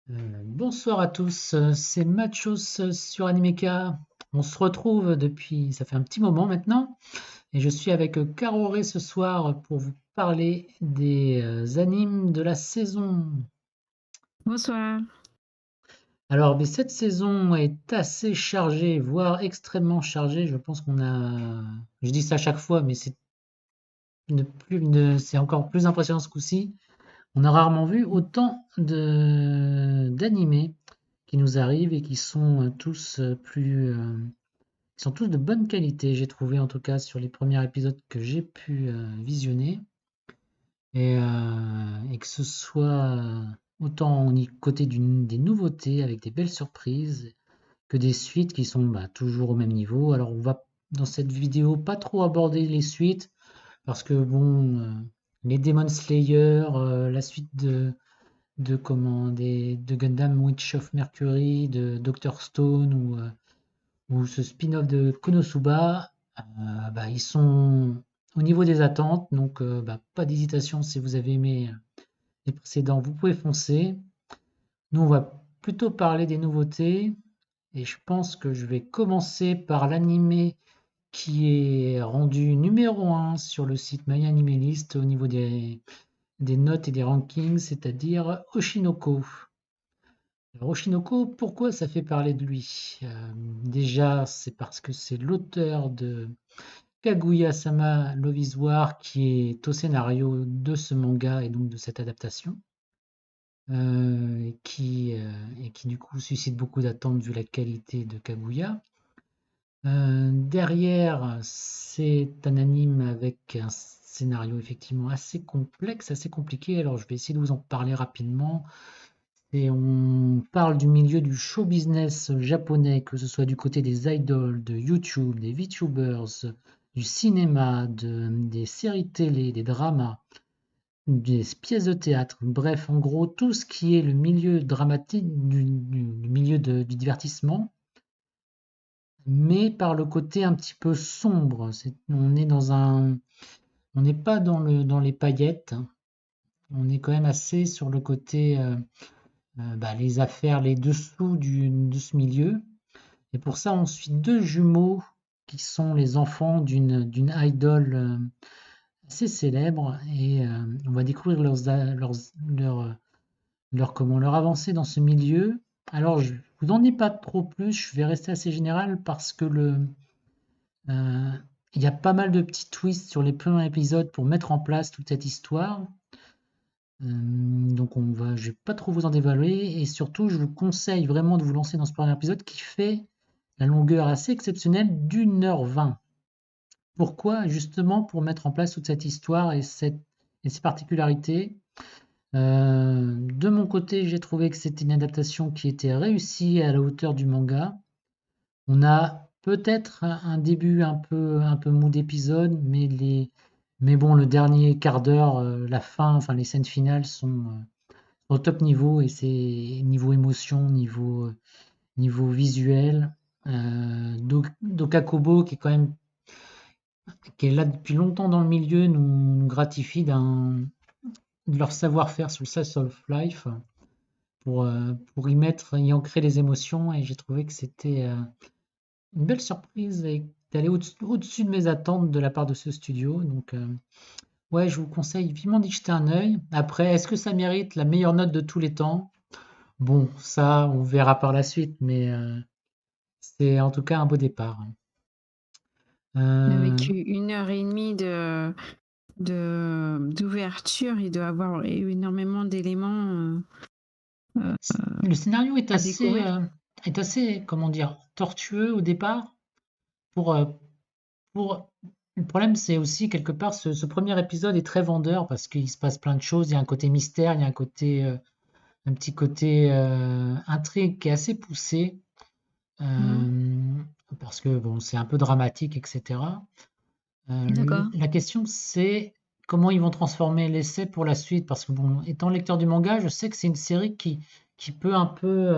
Bonsoir à tous, c'est Machos sur Animeka. On se retrouve depuis, ça fait un petit moment maintenant, et je suis avec Karoré ce soir pour vous parler des animes de la saison. Bonsoir. Alors, mais cette saison est assez chargée, voire extrêmement chargée. Je pense je dis ça à chaque fois, mais c'est encore plus impressionnant ce coup-ci. On a rarement vu autant d'animés qui nous arrivent et qui sont tous ils sont tous de bonne qualité, j'ai trouvé en tout cas sur les premiers épisodes que j'ai pu visionner. Et que ce soit autant côté des nouveautés avec des belles surprises que des suites qui sont toujours au même niveau. Alors on va dans cette vidéo pas trop aborder les suites parce que bon, les Demon Slayer, la suite de Gundam Witch of Mercury, de Dr. Stone ou ce spin-off de Konosuba, ils sont au niveau des attentes, donc pas d'hésitation si vous avez aimé les précédents, vous pouvez foncer. Nous, on va plutôt parler des nouveautés, et je pense que je vais commencer par l'animé qui est rendu numéro un sur le site MyAnimeList au niveau des notes et des rankings, c'est-à-dire Oshinoko. Alors, Oshinoko, pourquoi ça fait parler de lui? Déjà, c'est parce que c'est l'auteur de Kaguya-sama Love is War qui est au scénario de ce manga et donc de cette adaptation, et qui du coup suscite beaucoup d'attentes vu la qualité de Kaguya. Derrière, c'est un anime avec un scénario effectivement assez complexe, assez compliqué. Alors je vais essayer de vous en parler rapidement. Et on parle du milieu du show business japonais, que ce soit du côté des idoles, de YouTube, des VTubers, du cinéma, des séries télé, des dramas, des pièces de théâtre, bref, en gros, tout ce qui est le milieu dramatique du milieu du divertissement, mais par le côté un petit peu sombre. On n'est pas dans les paillettes, on est quand même assez sur le côté les affaires, les dessous de ce milieu. Et pour ça, on suit deux jumeaux qui sont les enfants d'une idole assez célèbre. Et on va découvrir leur avancée dans ce milieu. Alors, je vous en dis pas trop plus, je vais rester assez général parce que euh, il y a pas mal de petits twists sur les premiers épisodes pour mettre en place toute cette histoire. Je vais pas trop vous en dévoiler et surtout, je vous conseille vraiment de vous lancer dans ce premier épisode qui fait la longueur assez exceptionnelle d'1h20. Pourquoi? Justement pour mettre en place toute cette histoire et ses particularités. De mon côté, j'ai trouvé que c'était une adaptation qui était réussie à la hauteur du manga. On a peut-être un début un peu mou d'épisode, mais bon, le dernier quart d'heure, la fin, enfin les scènes finales sont au top niveau et c'est niveau émotion, niveau visuel. Dokakobo qui est là depuis longtemps dans le milieu nous gratifie de leur savoir-faire sur le Slice of Life pour y ancrer les émotions et j'ai trouvé que c'était une belle surprise et d'aller au-dessus de mes attentes de la part de ce studio. Donc ouais, je vous conseille vivement d'y jeter un œil. Après, est-ce que ça mérite la meilleure note de tous les temps? Bon, ça, on verra par la suite, mais c'est en tout cas un beau départ. Avec Euh, 1 heure et demie d'ouverture, il doit avoir énormément d'éléments le scénario à découvrir. est assez, comment dire, tortueux au départ. Pour, euh, pour... Le problème, c'est aussi quelque part, ce premier épisode est très vendeur parce qu'il se passe plein de choses. Il y a un côté mystère, il y a un petit côté intrigue qui est assez poussé. Mhm. euh, Parce que bon, c'est un peu dramatique, etc. D'accord. La question, c'est comment ils vont transformer l'essai pour la suite. Parce que bon, étant lecteur du manga, je sais que c'est une série qui peut un peu,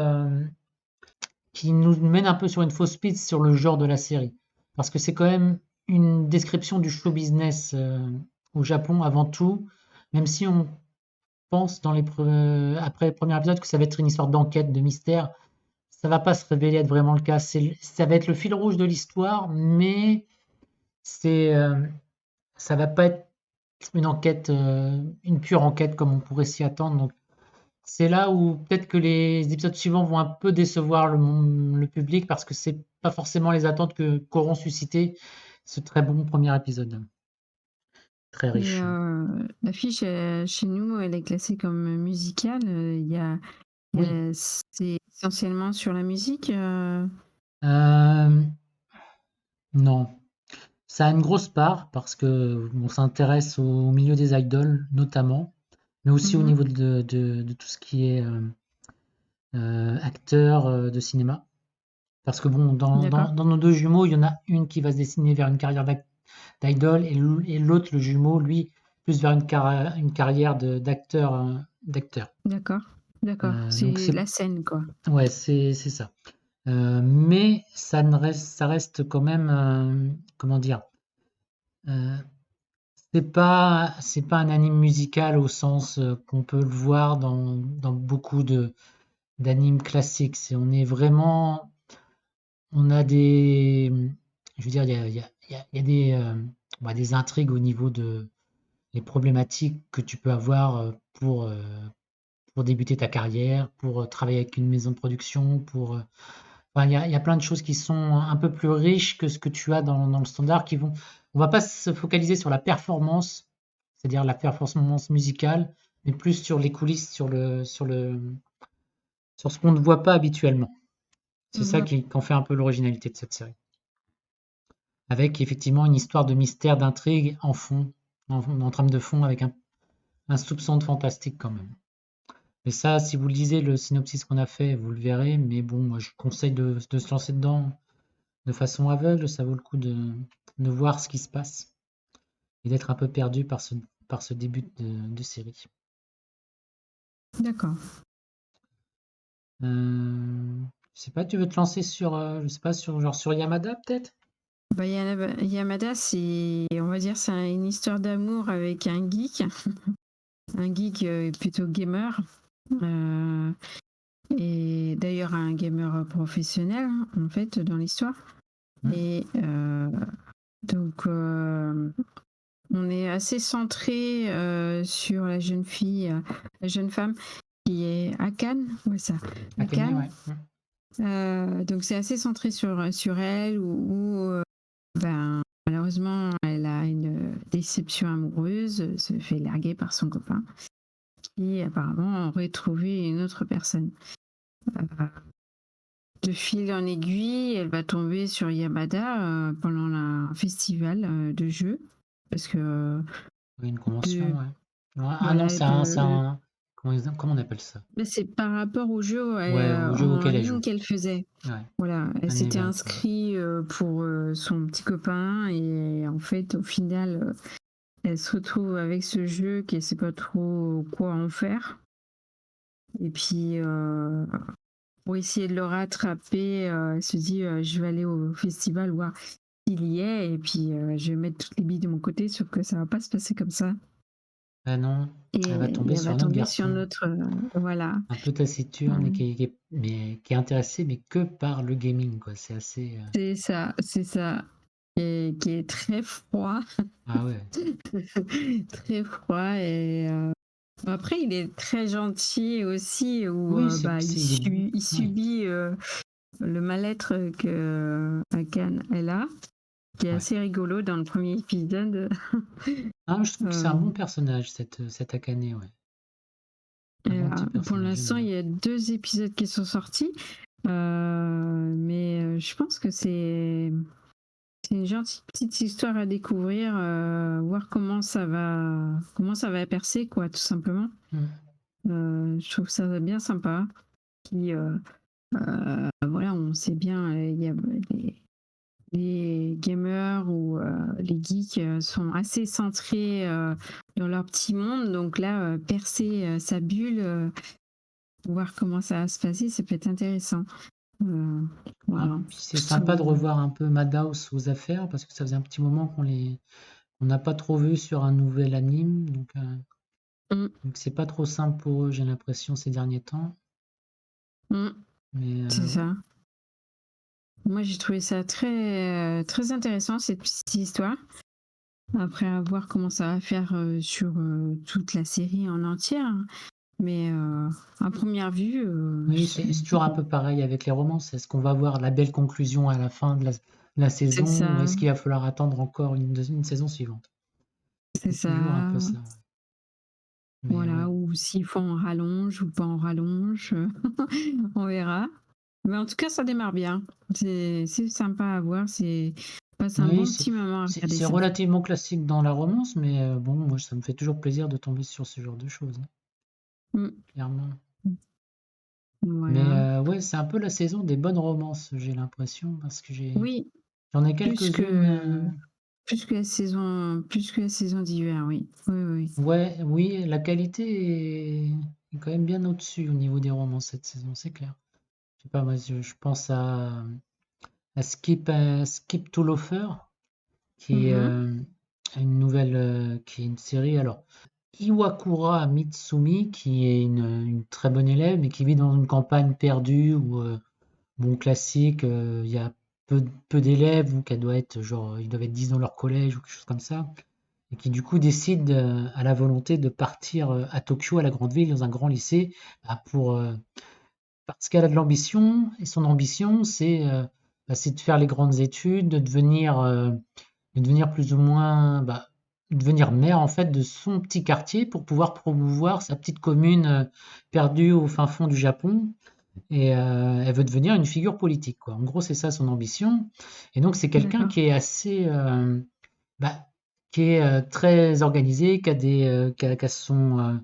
qui nous mène un peu sur une fausse piste sur le genre de la série. Parce que c'est quand même une description du show business au Japon avant tout, même si on pense, après le premier épisode, que ça va être une histoire d'enquête, de mystère. Ça va pas se révéler être vraiment le cas. Ça va être le fil rouge de l'histoire, mais c'est, ça va pas être une enquête, une pure enquête comme on pourrait s'y attendre. Donc, c'est là où peut-être que les épisodes suivants vont un peu décevoir le public parce que c'est pas forcément les attentes qu'auront suscité ce très bon premier épisode, très Et riche. l'affiche, chez nous, elle est classée comme musicale. Oui. C'est essentiellement sur la musique. Euh, non, ça a une grosse part parce que on s'intéresse au milieu des idoles notamment, mais aussi au Mhm. niveau de tout ce qui est acteur de cinéma. Parce que bon, D'accord, dans nos deux jumeaux, il y en a une qui va se destiner vers une carrière d'idole et l'autre, le jumeau, lui, plus vers une carrière d'acteur. D'acteur. d'accord, d'accord. Donc C'est c'est la scène, quoi. ouais, c'est ça. Mais ça reste quand même, comment dire, euh, c'est pas un anime musical au sens qu'on peut le voir dans beaucoup d'animes classiques. On est vraiment, on a des, je veux dire, il y a des, des intrigues au niveau de les problématiques que tu peux avoir pour débuter ta carrière, pour travailler avec une maison de production, enfin, il y a plein de choses qui sont un peu plus riches que ce que tu as dans le standard, on va pas se focaliser sur la performance, c'est-à-dire la performance musicale, mais plus sur les coulisses, sur ce qu'on ne voit pas habituellement. C'est ça Mhm. qui en fait un peu l'originalité de cette série. Avec effectivement une histoire de mystère, d'intrigue en fond, en trame de fond, avec un soupçon de fantastique quand même. Mais ça, si vous lisez le synopsis qu'on a fait, vous le verrez. Mais bon, moi, je conseille de se lancer dedans de façon aveugle. Ça vaut le coup de voir ce qui se passe et d'être un peu perdu par ce début de série. D'accord. Je sais pas, tu veux te lancer sur, je sais pas, sur Yamada peut-être? Bah, Yamada, on va dire, c'est une histoire d'amour avec un geek, un geek plutôt gamer, euh, et d'ailleurs un gamer professionnel, hein, en fait, dans l'histoire. Hmm. Et donc, on est assez centré sur la jeune fille, la jeune femme qui est Akane, ouais, ça, Akane, Akane. ouais. Hmm. Donc c'est assez centré sur elle où ben, malheureusement elle a une déception amoureuse, se fait larguer par son copain qui apparemment aurait trouvé une autre personne. De fil en aiguille, elle va tomber sur Yamada pendant un festival de jeux parce que Oui, une convention, de ouais. Ouais, ah non, voilà comment on appelle ça? ben, c'est par rapport au jeu Ouais, au jeu en auquel elle ligne joue. qu'elle faisait. Ouais, Voilà, elle un s'était event, ouais. inscrite pour son petit copain et en fait, au final, elle se retrouve avec ce jeu qu'elle sait pas trop quoi en faire. Et puis, pour essayer de le rattraper, elle se dit je vais aller au festival voir s'il y est et puis je vais mettre toutes les billes de mon côté, sauf que ça va pas se passer comme ça. Ah non, elle va Et tomber elle sur va un autre tomber sur garçon, notre. Voilà. un peu taciturne et Ouais. qui est intéressé, mais que par le gaming, quoi. C'est assez. C'est ça, c'est ça. Et qui est très froid. Ah ouais. Très froid et après il est très gentil aussi où Oui, bah, il oui. subit le mal-être que Akane elle a, qui est Ouais. assez rigolo dans le premier épisode. Ah, je trouve que c'est un bon Euh, personnage, cette Akane, ouais. Un bon petit pour personnage, j'aime l'instant, il bien. y a 2 épisodes qui sont sortis, mais je pense que c'est une gentille petite histoire à découvrir, voir comment ça va percer quoi, tout simplement. Mm. Je trouve ça bien sympa. Puis voilà, on sait bien, il y a les gamers ou les geeks sont assez centrés dans leur petit monde. Donc là, percer sa bulle, voir comment ça va se passer, ça peut être intéressant. Euh, Ah, voilà. puis c'est Je sympa de trouve- revoir un peu Madhouse aux affaires parce que ça faisait un petit moment qu'on n'a pas trop vu sur un nouvel anime. Donc, Mm, Donc c'est pas trop simple pour eux, j'ai l'impression, ces derniers temps. mm, Mais c'est ouais. ça. Moi, j'ai trouvé ça très intéressant, cette petite histoire. Après, à voir comment ça va faire sur toute la série en entière. Mais à première vue, Oui, c'est toujours un peu pareil avec les romances. Est-ce qu'on va avoir la belle conclusion à la fin de la c'est saison ou ça, est-ce qu'il va falloir attendre encore une saison suivante? c'est C'est toujours un ça. peu ça. Mais Voilà, ouais. ou s'il faut en rallonge ou pas en rallonge, on verra. Mais en tout cas, ça démarre bien. C'est sympa à voir, c'est passe un Oui, bon petit moment à regarder c'est ça. relativement classique dans la romance, mais bon, moi, ça me fait toujours plaisir de tomber sur ce genre de choses, hein, Mmh. clairement. Mais Voilà. ouais, c'est un peu la saison des bonnes romances, j'ai l'impression, parce que Oui, j'en ai plus quelques-unes. que plus que la saison d'hiver, oui. Oui, oui. Ouais, oui, la qualité est quand même bien au-dessus au niveau des romances cette saison, c'est clair. Je sais pas, moi, je pense à Skip to Loafer, qui est Mmh. une nouvelle, qui est une série. Alors, Iwakura Mitsumi, qui est une très bonne élève, mais qui vit dans une campagne perdue où, bon, classique, il y a peu d'élèves, ou qu'elle doit être, genre, ils doivent être 10 dans leur collège ou quelque chose comme ça, et qui du coup décide, à la volonté de partir à Tokyo, à la grande ville, dans un grand lycée, bah, parce qu'elle a de l'ambition, et son ambition, c'est de faire les grandes études, de devenir plus ou moins, bah, devenir maire en fait de son petit quartier pour pouvoir promouvoir sa petite commune perdue au fin fond du Japon. Et elle veut devenir une figure politique, quoi. En gros, c'est ça son ambition. Et donc, c'est quelqu'un D'accord. qui est assez, bah, qui est très organisé, qui a son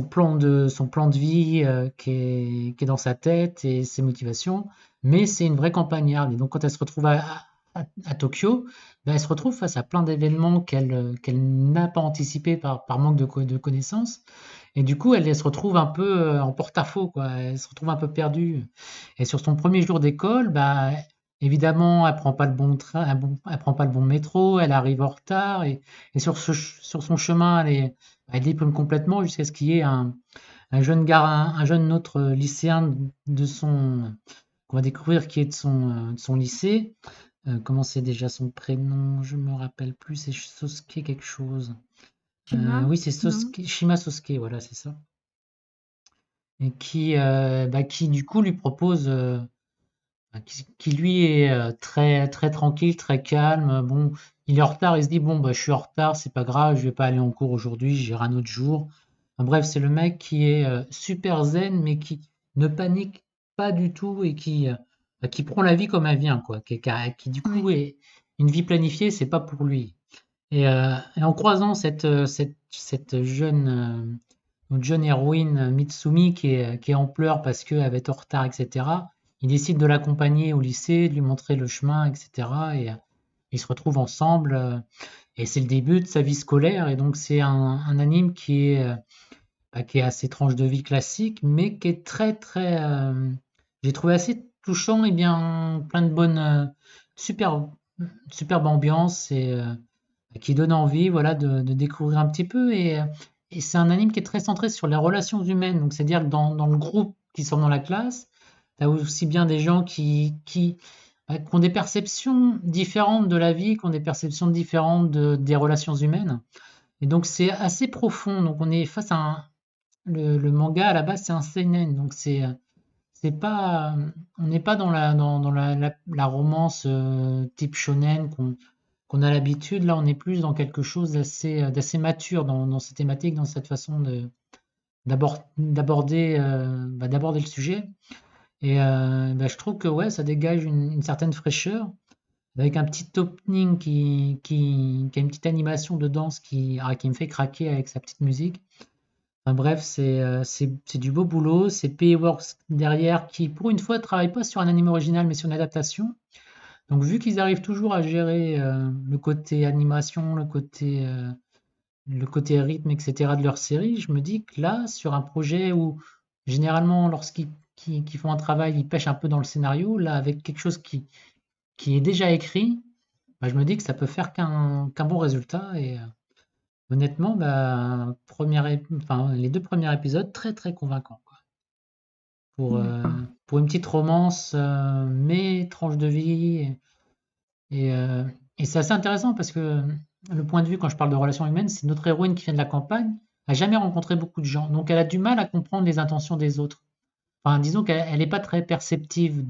plan de vie qui est dans sa tête et ses motivations. Mais c'est une vraie campagnarde. Et donc, quand elle se retrouve à Tokyo, ben, elle se retrouve face à plein d'événements qu'elle n'a pas anticipés par manque de connaissances. Et du coup, elle se retrouve un peu en porte-à-faux, quoi. Elle se retrouve un peu perdue. Et sur son premier jour d'école, bah, évidemment, elle prend pas le bon train, elle prend pas le bon métro, elle arrive en retard et sur son chemin, elle déprime complètement jusqu'à ce qu'il y ait un jeune autre lycéen de son, qu'on va découvrir qui est de son lycée. Comment c'est déjà son prénom? Je me rappelle plus, c'est Sosuke quelque chose. Shima? Oui, c'est Non? Shima Sosuke, voilà, c'est ça. Et qui du coup lui propose, qui lui est très, très tranquille, très calme. Bon, il est en retard, il se dit, bon, bah, je suis en retard, c'est pas grave, je vais pas aller en cours aujourd'hui, j'irai un autre jour. Enfin, bref, c'est le mec qui est super zen, mais qui ne panique pas du tout et qui prend la vie comme elle vient, quoi. Qui, du coup Oui. est une vie planifiée, c'est pas pour lui. Et en croisant cette notre jeune héroïne Mitsumi qui est en pleurs parce qu'elle va être en retard, etc., il décide de l'accompagner au lycée, de lui montrer le chemin, etc. Et ils se retrouvent ensemble. Et c'est le début de sa vie scolaire. Et donc c'est un anime qui est assez tranche de vie classique, mais qui est très très, j'ai trouvé assez touchant et bien plein de bonnes, super, superbe ambiance et qui donne envie, voilà, de découvrir un petit peu. Et c'est un anime qui est très centré sur les relations humaines. Donc, c'est-à-dire que dans le groupe qui sont dans la classe, tu as aussi bien des gens qui ont des perceptions différentes de la vie, qui ont des perceptions différentes des relations humaines. Et donc, c'est assez profond. Donc, on est face à le manga à la base, c'est un seinen. Donc, c'est pas, on n'est pas dans la romance type shonen qu'on a l'habitude. Là, on est plus dans quelque chose d'assez mature dans ces thématiques, dans cette façon d'aborder le sujet. Et bah, je trouve que ouais, ça dégage une certaine fraîcheur, avec un petit opening qui a une petite animation de danse qui me fait craquer avec sa petite musique. Enfin, bref, c'est du beau boulot. C'est Payworks derrière qui, pour une fois, ne travaille pas sur un anime original, mais sur une adaptation. Donc, vu qu'ils arrivent toujours à gérer le côté animation, le côté rythme, etc. de leur série, je me dis que là, sur un projet où généralement, lorsqu'ils font un travail, ils pêchent un peu dans le scénario, là, avec quelque chose qui est déjà écrit, bah, je me dis que ça peut faire qu'un bon résultat. Honnêtement, bah, enfin, les 2 premiers épisodes, très, très convaincants, quoi. D'accord. Pour une petite romance, mais tranche de vie et heu et c'est assez intéressant parce que le point de vue quand je parle de relations humaines, c'est notre héroïne qui vient de la campagne, a jamais rencontré beaucoup de gens, donc elle a du mal à comprendre les intentions des autres. Enfin, disons qu'elle est pas très perceptive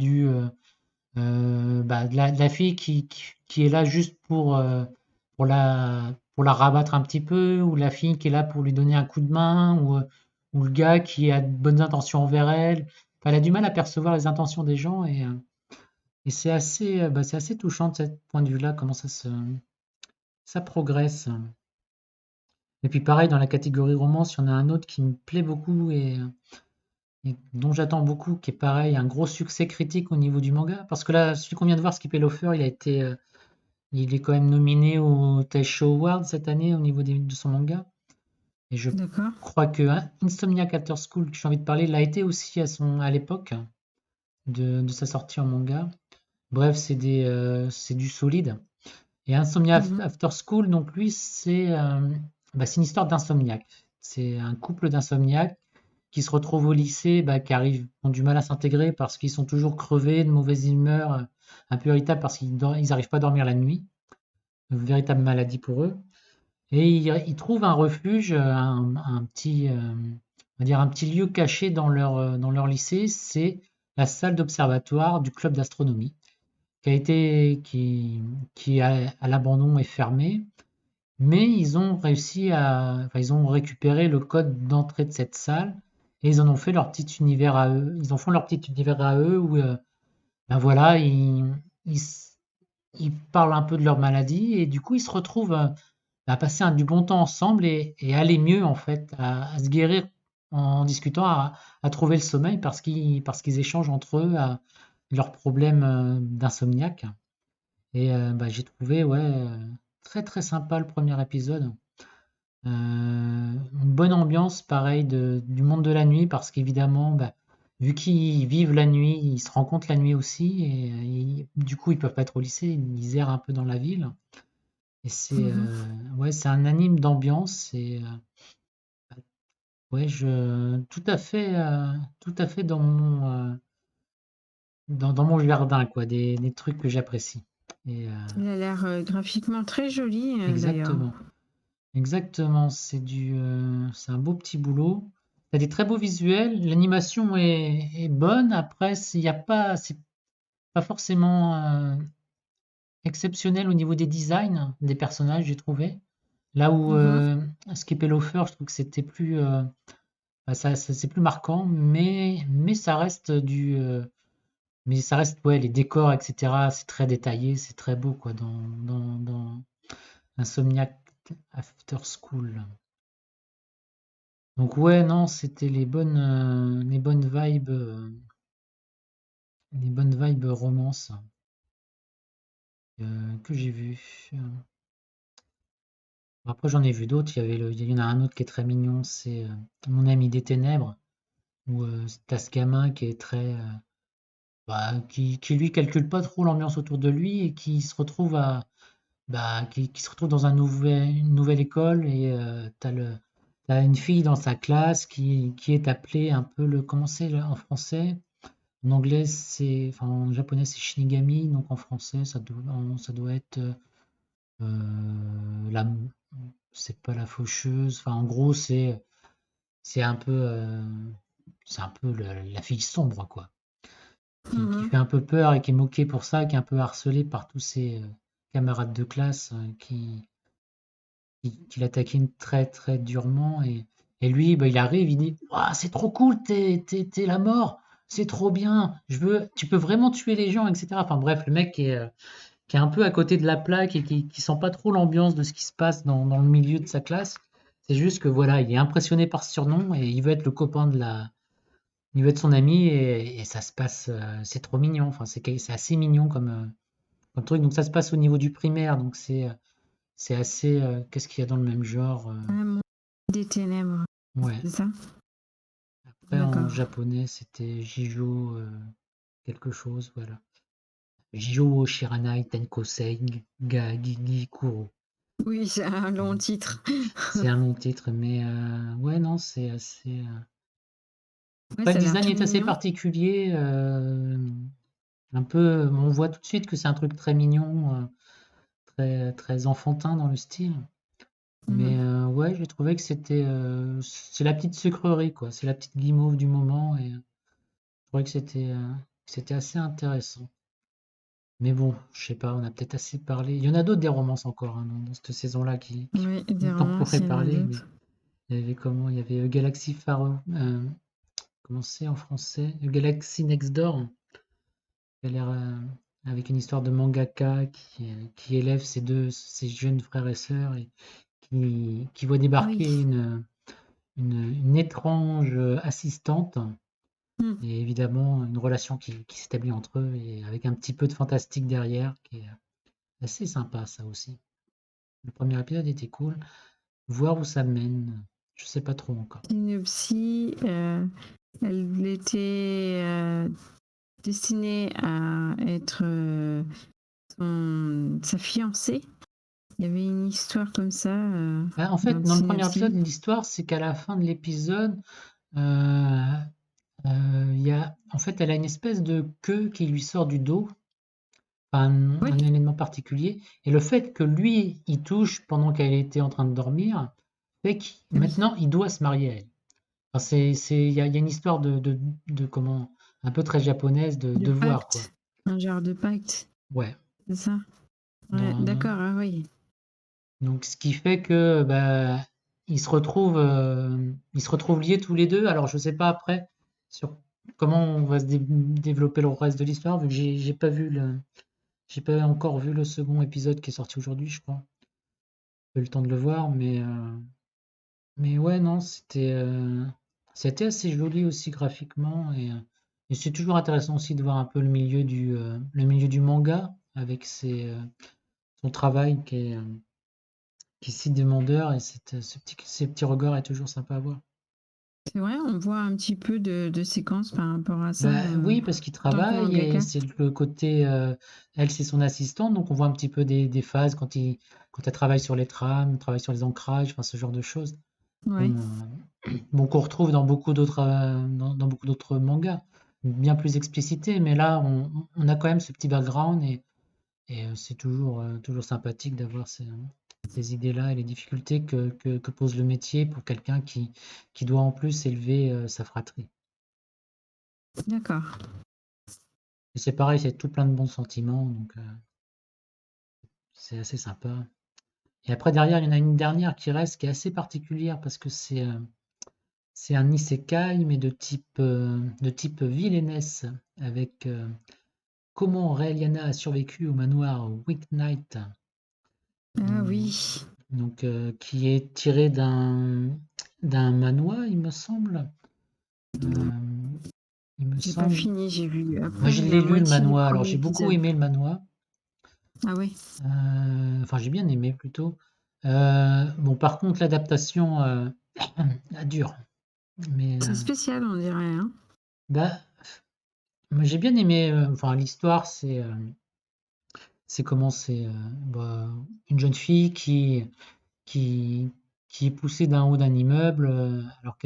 bah, de la fille qui est là juste pour la rabattre un petit peu, ou la fille qui est là pour lui donner un coup de main, ou le gars qui a de bonnes intentions envers elle. Enfin, elle a du mal à percevoir les intentions des gens et c'est assez touchant de ce point de vue-là, comment ça progresse. Et puis pareil, dans la catégorie romance, il y en a un autre qui me plaît beaucoup et dont j'attends beaucoup, qui est pareil, un gros succès critique au niveau du manga. Parce que là, celui qu'on vient de voir, Skip Loafer, il est quand même nominé au Taisho Award cette année au niveau de son manga. Et je D'accord. crois que Insomniac After School, que j'ai envie de parler, l'a été aussi à l'époque de sa sortie en manga. Bref, c'est du solide. Et Mhm. After School, donc lui, c'est une histoire d'insomniaque. C'est un couple d'insomniaques qui se retrouvent au lycée, bah, ont du mal à s'intégrer parce qu'ils sont toujours crevés, de mauvaise humeur, un peu irritables parce qu'ils n'arrivent pas à dormir la nuit. Une véritable maladie pour eux. Et ils trouvent un refuge, un petit, on va dire un petit lieu caché dans leur lycée. C'est la salle d'observatoire du club d'astronomie qui est à l'abandon et fermée. Mais ils ont enfin, ils ont récupéré le code d'entrée de cette salle et ils en ont fait leur petit univers à eux. Ils en font leur petit univers à eux où, ben voilà, ils parlent un peu de leur maladie et du coup ils se retrouvent à passer du bon temps ensemble et à aller mieux en fait, à se guérir en discutant, à trouver le sommeil parce qu'ils échangent entre eux leurs problèmes d'insomniaque. Et bah, j'ai trouvé ouais, très très sympa le premier épisode. Une bonne ambiance, pareil, du monde de la nuit, parce qu'évidemment, bah, vu qu'ils vivent la nuit, ils se rencontrent la nuit aussi, et du coup, ils peuvent pas être au lycée, ils errent un peu dans la ville. Et Mhm. ouais, c'est un anime d'ambiance, et ouais, tout à fait dans mon jardin, quoi, des trucs que j'apprécie. Et Il a l'air graphiquement très joli d'ailleurs. exactement. Exactement, c'est un beau petit boulot. Il y a des très beaux visuels, l'animation est bonne. Après, c'est pas forcément exceptionnel au niveau des designs des personnages, j'ai trouvé. Là où Mhm. Skip et Loafer, je trouve que c'était plus, bah, c'est plus marquant, mais ça reste, ouais, les décors, etc. C'est très détaillé, c'est très beau, quoi, dans Insomniac After School. Donc ouais, non, c'était les bonnes vibes romance que j'ai vues. Après, j'en ai vu d'autres. Il y en a un autre qui est très mignon, c'est Mon ami des ténèbres, où t'as ce gamin qui est qui lui calcule pas trop l'ambiance autour de lui et qui se retrouve dans une nouvelle école et t'as une fille dans sa classe qui est appelée un peu comment c'est là, en français? En anglais, enfin, en japonais, c'est Shinigami, donc en français, ça doit être euh, la, c'est pas la faucheuse. Enfin, en gros, c'est un peu, la fille sombre, quoi, qui Mhm. fait un peu peur et qui est moquée pour ça, qui est un peu harcelée par tous ses camarades de classe qui l'attaquaient très très durement et lui, bah, il arrive, il dit, Ouah, c'est trop cool, t'es la mort, c'est trop bien, tu peux vraiment tuer les gens, etc. Enfin bref, le mec qui est un peu à côté de la plaque et qui sent pas trop l'ambiance de ce qui se passe dans le milieu de sa classe. C'est juste que voilà, il est impressionné par ce surnom et il veut être le copain il veut être son ami et ça se passe, c'est trop mignon. Enfin, c'est assez mignon comme truc. Donc ça se passe au niveau du primaire, donc c'est assez. Qu'est-ce qu'il y a dans le même genre? Ah, Mon des ténèbres, Ouais. c'est ça? Après en D'accord. japonais, c'était Jijo quelque chose, voilà. Jijo Shiranai Tenkosei ga Gigi Kuro. Oui, c'est un long titre. C'est un long titre, mais ouais, non, c'est assez. Ouais, Après, le ça a l'air design tout est assez mignon. particulier. Un peu, on voit tout de suite que c'est un truc très mignon, très, très enfantin dans le style. Mais Mhm. ouais, j'ai trouvé que c'est la petite sucrerie, quoi. C'est la petite guimauve du moment et je trouvais que c'était assez intéressant. Mais bon, je sais pas, on a peut-être assez parlé. Il y en a d'autres des romances encore hein, dans cette saison-là Oui, des dont on romances, pourrait il y en a parler. Mais d'autres. il y avait comment? Il y avait Galaxy Far, comment c'est en français? Galaxy Next Door, qui a l'air avec une histoire de mangaka qui élève ses jeunes frères et sœurs et qui voit Oui. débarquer une étrange assistante Hmm. et évidemment une relation qui s'établit entre eux et avec un petit peu de fantastique derrière qui est assez sympa ça aussi. Le premier épisode était cool. Voir où ça mène, je sais pas trop encore. Synopsis, elle était destinée à être sa fiancée. Il y avait une histoire comme ça Bah, en dans fait, le dans le premier synopsis. épisode, l'histoire, c'est qu'à la fin de l'épisode, euh, en fait, elle a une espèce de queue qui lui sort du dos, enfin, Oui, un élément particulier, et le fait que lui, il touche pendant qu'elle était en train de dormir, fait que oui. maintenant, il doit se marier à elle. Enfin, il y a une histoire de comment, un peu très japonaise De de voir, quoi. pacte. Un genre de pacte, Ouais. c'est ça? Ouais, Dans- d'accord, ah oui. Donc, ce qui fait que bah, ils se retrouvent liés tous les deux. Alors, je sais pas après sur comment on va développer le reste de l'histoire, vu que j'ai pas encore vu le second épisode qui est sorti aujourd'hui, je crois. J'ai eu le temps de le voir, mais ouais, non, c'était assez joli aussi graphiquement et c'est toujours intéressant aussi de voir un peu le milieu du manga avec son travail qui est si demandeur et ces petits regards est toujours sympa à voir. C'est vrai, on voit un petit peu de séquences par rapport à ça Bah oui, parce qu'il en tant que travaille et mangaka. c'est le côté, elle c'est son assistante, donc on voit un petit peu des phases quand elle travaille sur les trames, travaille sur les ancrages, enfin ce genre de choses. Ouais, Bon, bon, qu'on retrouve dans beaucoup d'autres dans beaucoup d'autres mangas, bien plus explicité, mais là on a quand même ce petit background et c'est toujours sympathique d'avoir ces idées-là et les difficultés que pose le métier pour quelqu'un qui doit en plus élever sa fratrie. d'accord. Et c'est pareil, c'est tout plein de bons sentiments, donc c'est assez sympa. Et après derrière, il y en a une dernière qui reste, qui est assez particulière parce que c'est un isekai, mais de type villainess, avec comment Raeliana a survécu au manoir Week Night, Ah euh, oui, donc qui est tiré d'un manoir, il me semble. Euh, il me j'ai pas semble. fini, j'ai vu Moi, après je la l'ai lu le moitié du manoir, alors premier j'ai beaucoup épisode. aimé le manoir. Ah oui, Enfin, j'ai bien aimé plutôt. Bon, par contre, l'adaptation dure. Mais c'est spécial, on dirait, hein. bah, moi, j'ai bien aimé. Enfin, l'histoire, c'est comment c'est bah, une jeune fille qui, qui est poussée d'un haut d'un immeuble alors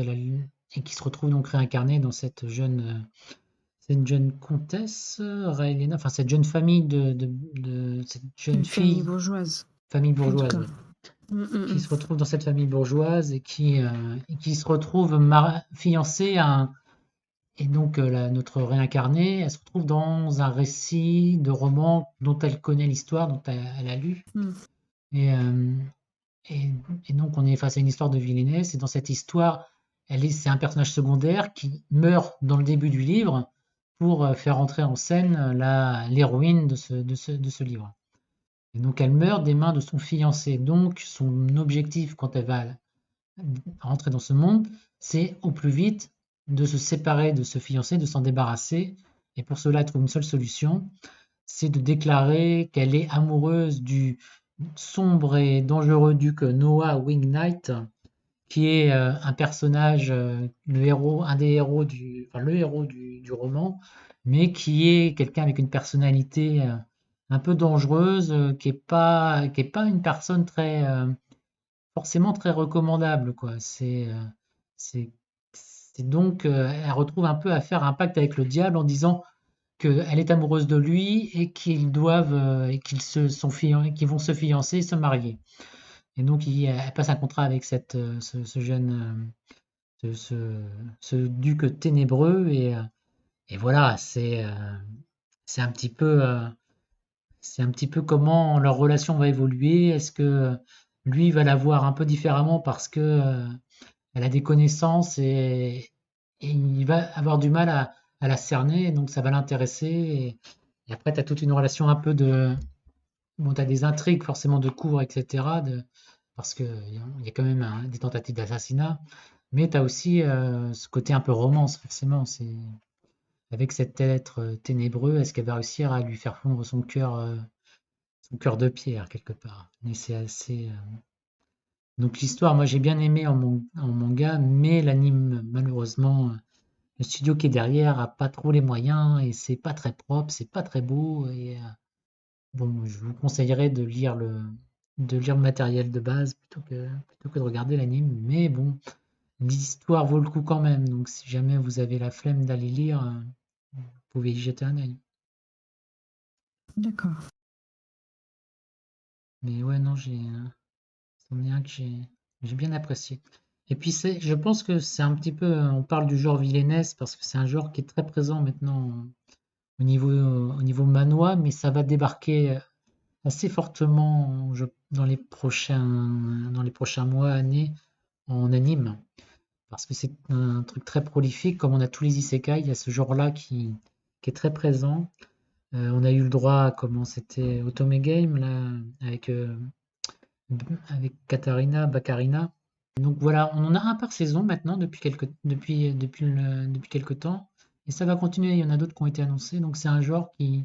et qui se retrouve donc réincarnée dans cette jeune comtesse Raelena, enfin cette jeune famille de cette jeune Une famille fille, bourgeoise, famille en tout bourgeoise, cas. ouais, qui Mm. se retrouve dans cette famille bourgeoise et qui se retrouve fiancée à un. Et donc notre réincarnée, elle se retrouve dans un récit de roman dont elle connaît l'histoire, dont elle a lu. Mm. Et, euh, et, et donc on est face à une histoire de villainess. Et dans cette histoire, c'est un personnage secondaire qui meurt dans le début du livre pour faire entrer en scène l'héroïne de ce livre. Et donc elle meurt des mains de son fiancé. Donc son objectif quand elle va rentrer dans ce monde, c'est au plus vite de se séparer de ce fiancé, de s'en débarrasser. Et pour cela, elle trouve une seule solution, c'est de déclarer qu'elle est amoureuse du sombre et dangereux duc Noah Wingnight, qui est un personnage, un des héros enfin, le héros du roman, mais qui est quelqu'un avec une personnalité un peu dangereuse, qui est pas une personne très forcément très recommandable, quoi. C'est c'est donc elle retrouve un peu à faire un pacte avec le diable en disant qu'elle est amoureuse de lui et qu'ils doivent et qu'ils vont se fiancer et se marier. Et donc elle passe un contrat avec ce jeune ce duc ténébreux et voilà, c'est un petit peu c'est un petit peu comment leur relation va évoluer. Est-ce que lui va la voir un peu différemment parce que elle a des connaissances et il va avoir du mal à la cerner, donc ça va l'intéresser. Et après, tu as toute une relation un peu de. Bon, tu as des intrigues forcément de cours, etc. Parce qu'il y a quand même des tentatives d'assassinat. Mais tu as aussi ce côté un peu romance, forcément. C'est avec cet être ténébreux, est-ce qu'elle va réussir à lui faire fondre son cœur de pierre quelque part. Mais c'est assez. Donc l'histoire, moi j'ai bien aimé en manga, mais l'anime, malheureusement, le studio qui est derrière a pas trop les moyens et c'est pas très propre, c'est pas très beau. Et bon, je vous conseillerais de lire le matériel de base plutôt que de regarder l'anime. Mais bon, l'histoire vaut le coup quand même. Donc si jamais vous avez la flemme d'aller lire, vous pouvez y jeter un œil. D'accord. Mais ouais, non, c'en est un que j'ai bien apprécié. Et puis je pense que c'est un petit peu, on parle du genre vilainesque parce que c'est un genre qui est très présent maintenant au niveau manhwa, mais ça va débarquer assez fortement dans les prochains mois, années en anime. Parce que c'est un truc très prolifique, comme on a tous les isekai, il y a ce genre-là qui est très présent. On a eu le droit à comment c'était Otome Game là, avec Katarina, Bakarina. Donc voilà, on en a un par saison maintenant depuis quelques temps. Et ça va continuer, il y en a d'autres qui ont été annoncés. Donc c'est un genre qui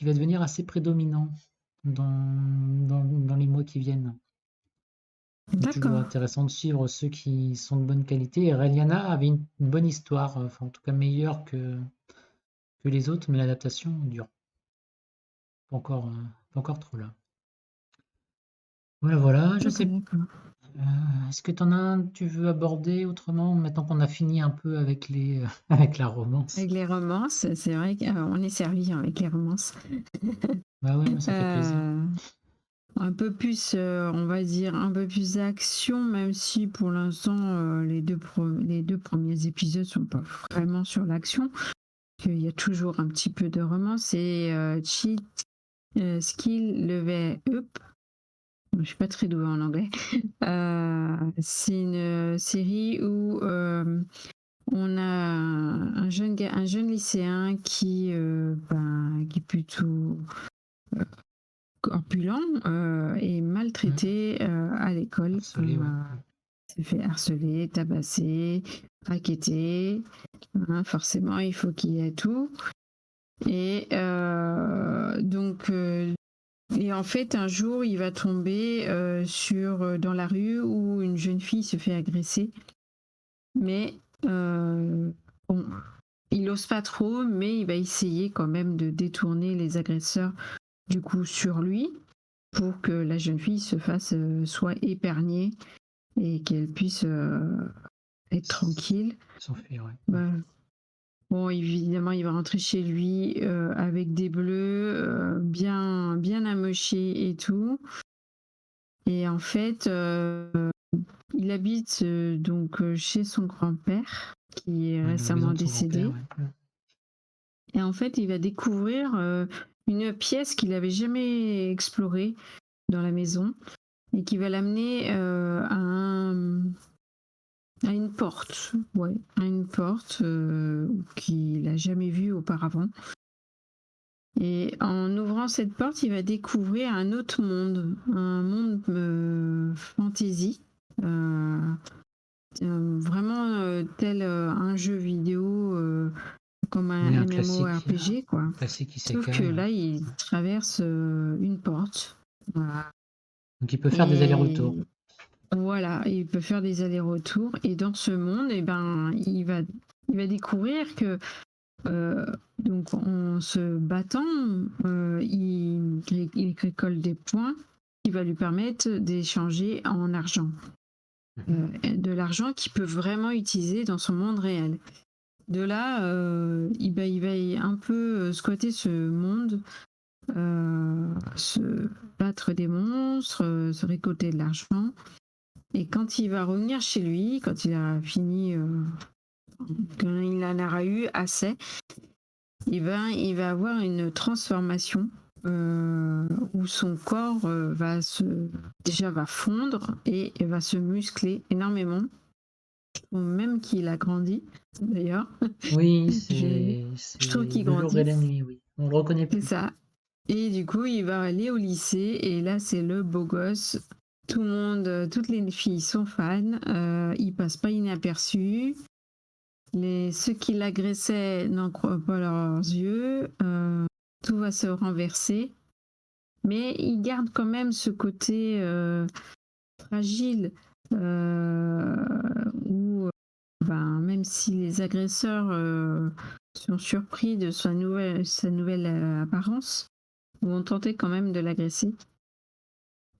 va devenir assez prédominant dans les mois qui viennent. C'est toujours D'accord. intéressant de suivre ceux qui sont de bonne qualité. Et Reliana avait une bonne histoire, enfin en tout cas meilleure que les autres, mais l'adaptation dure. Pas encore trop là. Voilà, voilà, je D'accord, sais. d'accord. Est-ce que tu en as un que tu veux aborder autrement, maintenant qu'on a fini un peu avec avec la romance? Avec les romances, c'est vrai qu'on est servi avec les romances. Bah ouais, moi ça fait plaisir. Euh, un peu plus, on va dire, un peu plus d'action, même si pour l'instant, les deux premiers épisodes sont pas vraiment sur l'action. Il y a toujours un petit peu de romance. C'est Cheat Skill Level Up. Je suis pas très douée en anglais. C'est une série où on a un jeune lycéen qui est plutôt corpulent et Hmm, maltraité à l'école. harcelé, ouais. S'est fait harceler, tabasser, raqueter. Hein, forcément, il faut qu'il y ait tout. Et et en fait, un jour, il va tomber dans la rue où une jeune fille se fait agresser. Mais bon, il n'ose pas trop, mais il va essayer quand même de détourner les agresseurs du coup sur lui pour que la jeune fille se fasse soit épargnée et qu'elle puisse être tranquille. S'enfuir, ouais. Hmm. Ben, bon, évidemment, il va rentrer chez lui avec des bleus bien amochés et tout. Et en fait, il habite chez son grand-père qui est Ouais, dans la maison récemment de son grand-père, décédé. ouais. Hmm. Et en fait, il va découvrir une pièce qu'il n'avait jamais explorée dans la maison et qui va l'amener à une porte, ouais, à une porte qu'il n'a jamais vue auparavant. Et en ouvrant cette porte, il va découvrir un monde fantasy, euh, vraiment tel un jeu vidéo comme un Oui, MMORPG, quoi. un classique Sauf que isekai, ouais. là, il traverse une porte. Voilà. Donc il peut faire des allers-retours. Et voilà, il peut faire des allers-retours. Et dans ce monde, eh ben, il va découvrir que Euh, donc en se battant, il récolte des points qui va lui permettre d'échanger en argent. Mhm. De l'argent qu'il peut vraiment utiliser dans son monde réel. De là, il va un peu squatter ce monde, se battre des monstres, se récolter de l'argent. Et quand il va revenir chez lui, quand il a fini, quand il en aura eu assez, il va avoir une transformation où son corps déjà va fondre et va se muscler énormément. Même qu'il a grandi, d'ailleurs. Oui, je, je trouve c'est qu'il le jour et grandit, la nuit, oui. On le reconnaît c'est plus. ça. Et du coup, il va aller au lycée et là, c'est le beau gosse. Tout le monde, toutes les filles sont fans. Il passe pas inaperçu. Ceux qui l'agressaient n'en croient pas leurs yeux. Tout va se renverser. Mais il garde quand même ce côté fragile où, même si les agresseurs sont surpris de sa nouvelle apparence, vont tenter quand même de l'agresser.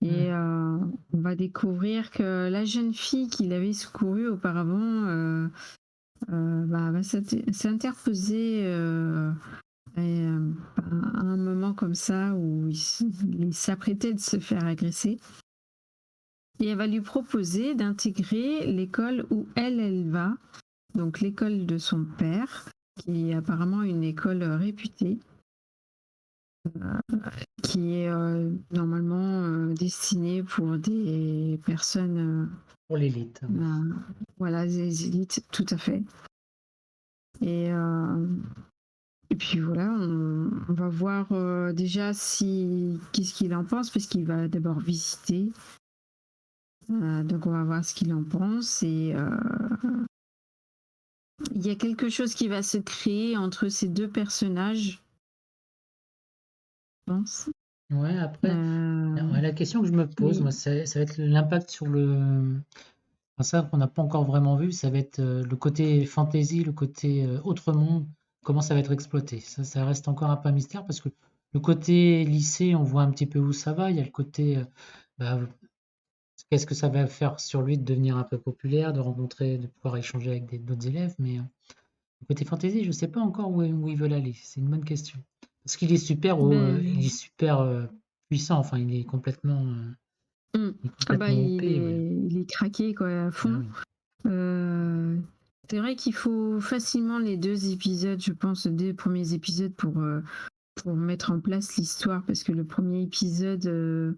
Et Mm. on va découvrir que la jeune fille qu'il avait secourue auparavant va s'interposer à un moment comme ça où il s'apprêtait de se faire agresser. Et elle va lui proposer d'intégrer l'école où elle va, donc l'école de son père, qui est apparemment une école réputée, qui est normalement destinée pour des personnes, Pour l'élite, oui. voilà, des élites, tout à fait. Et, euh, et puis voilà, on va voir déjà qu'est-ce qu'il en pense, parce qu'il va d'abord visiter. Donc on va voir ce qu'il en pense et il y a quelque chose qui va se créer entre ces deux personnages, je pense. Ouais, après, Euh, ouais, la question que je me pose, mais moi, ça va être l'impact sur le. Enfin, ça qu'on n'a pas encore vraiment vu, ça va être le côté fantasy, le côté autre monde, comment ça va être exploité. Ça reste encore un peu un mystère parce que le côté lycée, on voit un petit peu où ça va. Il y a le côté, bah, qu'est-ce que ça va faire sur lui de devenir un peu populaire, de rencontrer, de pouvoir échanger avec d'autres élèves. Mais le côté fantasy, je ne sais pas encore où ils veulent aller. C'est une bonne question. Parce qu'il est il est ben, super puissant. Enfin, hmm. il est Ah bah complètement OP, ouais. il est craqué quoi à Ah fond. oui. Euh, c'est vrai qu'il faut facilement les 2 épisodes, je pense, 2 premiers épisodes pour mettre en place l'histoire, parce que le premier épisode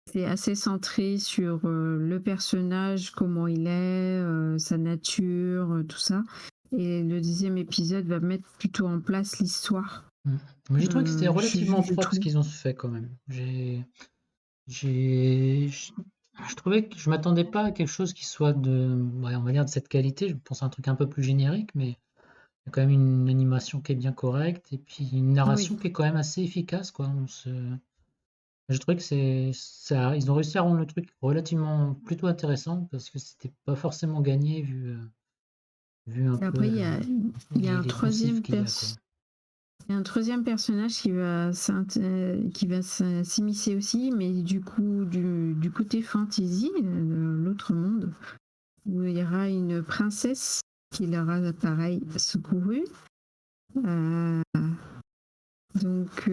c'est assez centré sur le personnage, comment il est, sa nature, tout ça. Et le 2e épisode va mettre plutôt en place l'histoire, Mm. Mais j'ai trouvé que c'était relativement je propre ce trouve. qu'ils ont fait quand même. J'ai, je, je trouvais que je m'attendais pas à quelque chose qui soit ouais, on va dire de cette qualité. Je pense à un truc un peu plus générique, mais il y a quand même une animation qui est bien correcte et puis une Oui. narration qui est quand même assez efficace, quoi. Je trouvais que c'est ça, ils ont réussi à rendre le truc relativement plutôt intéressant parce que c'était pas forcément gagné vu un Et peu après, il y a les poncifs qu'il y a, quoi. il y a un troisième personnage qui va s'immiscer aussi, mais du coup, du côté fantasy, l'autre monde, où il y aura une princesse qui l'aura, pareil, secourue. Euh, donc,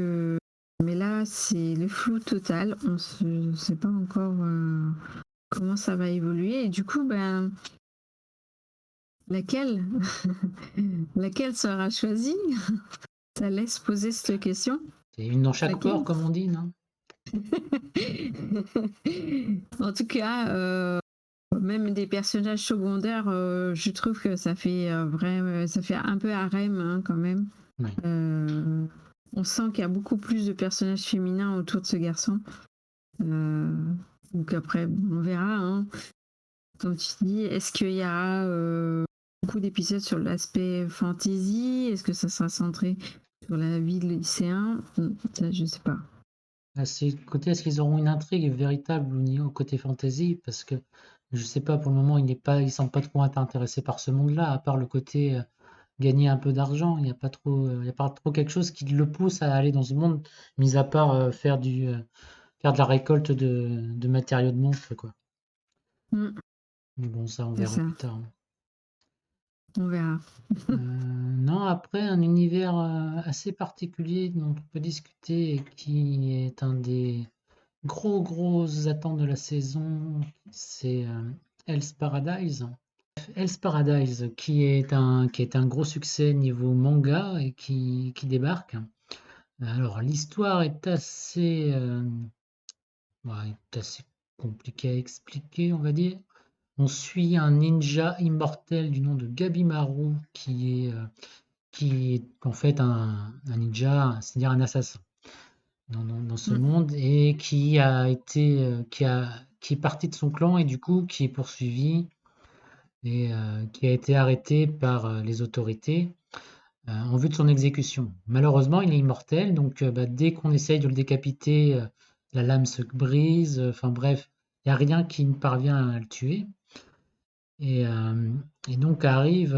mais là, c'est le flou total. On ne sait pas encore comment ça va évoluer. Et du coup, laquelle, laquelle sera choisie? Ça laisse poser cette question. C'est une dans chaque port, Laquelle? comme on dit, non? En tout cas, même des personnages secondaires, je trouve que ça fait un peu harem hein, quand même. Oui. Euh, on sent qu'il y a beaucoup plus de personnages féminins autour de ce garçon. Euh, donc après, on verra. Hein. Comme tu dis, est-ce qu'il y aura beaucoup d'épisodes sur l'aspect fantasy? Est-ce que ça sera centré sur la vie de lycéen? Ça, je sais pas. C'est le côté, est-ce qu'ils auront une intrigue véritable au côté fantasy? Parce que je sais pas, pour le moment, il semble pas trop être intéressé par ce monde-là, à part le côté, gagner un peu d'argent. Il y a pas trop quelque chose qui le pousse à aller dans ce monde, mis à part faire de la récolte de matériaux de monstres, quoi. Mm, Mais bon, ça, on c'est verra ça, plus tard. on verra. Non, après, un univers assez particulier dont on peut discuter et qui est un des grosses attentes de la saison, c'est Hell's Paradise. Hell's Paradise, qui est un gros succès niveau manga et qui débarque. Alors, l'histoire ouais, est assez compliquée à expliquer, on va dire. On suit un ninja immortel du nom de Gabimaru qui est en fait un ninja, c'est-à-dire un assassin dans ce Mm, monde et qui est parti de son clan et du coup qui est poursuivi et qui a été arrêté par les autorités en vue de son exécution. Malheureusement, il est immortel, donc bah, dès qu'on essaye de le décapiter, la lame se brise. Enfin bref, il n'y a rien qui ne parvient à le tuer. Et, euh, et donc arrive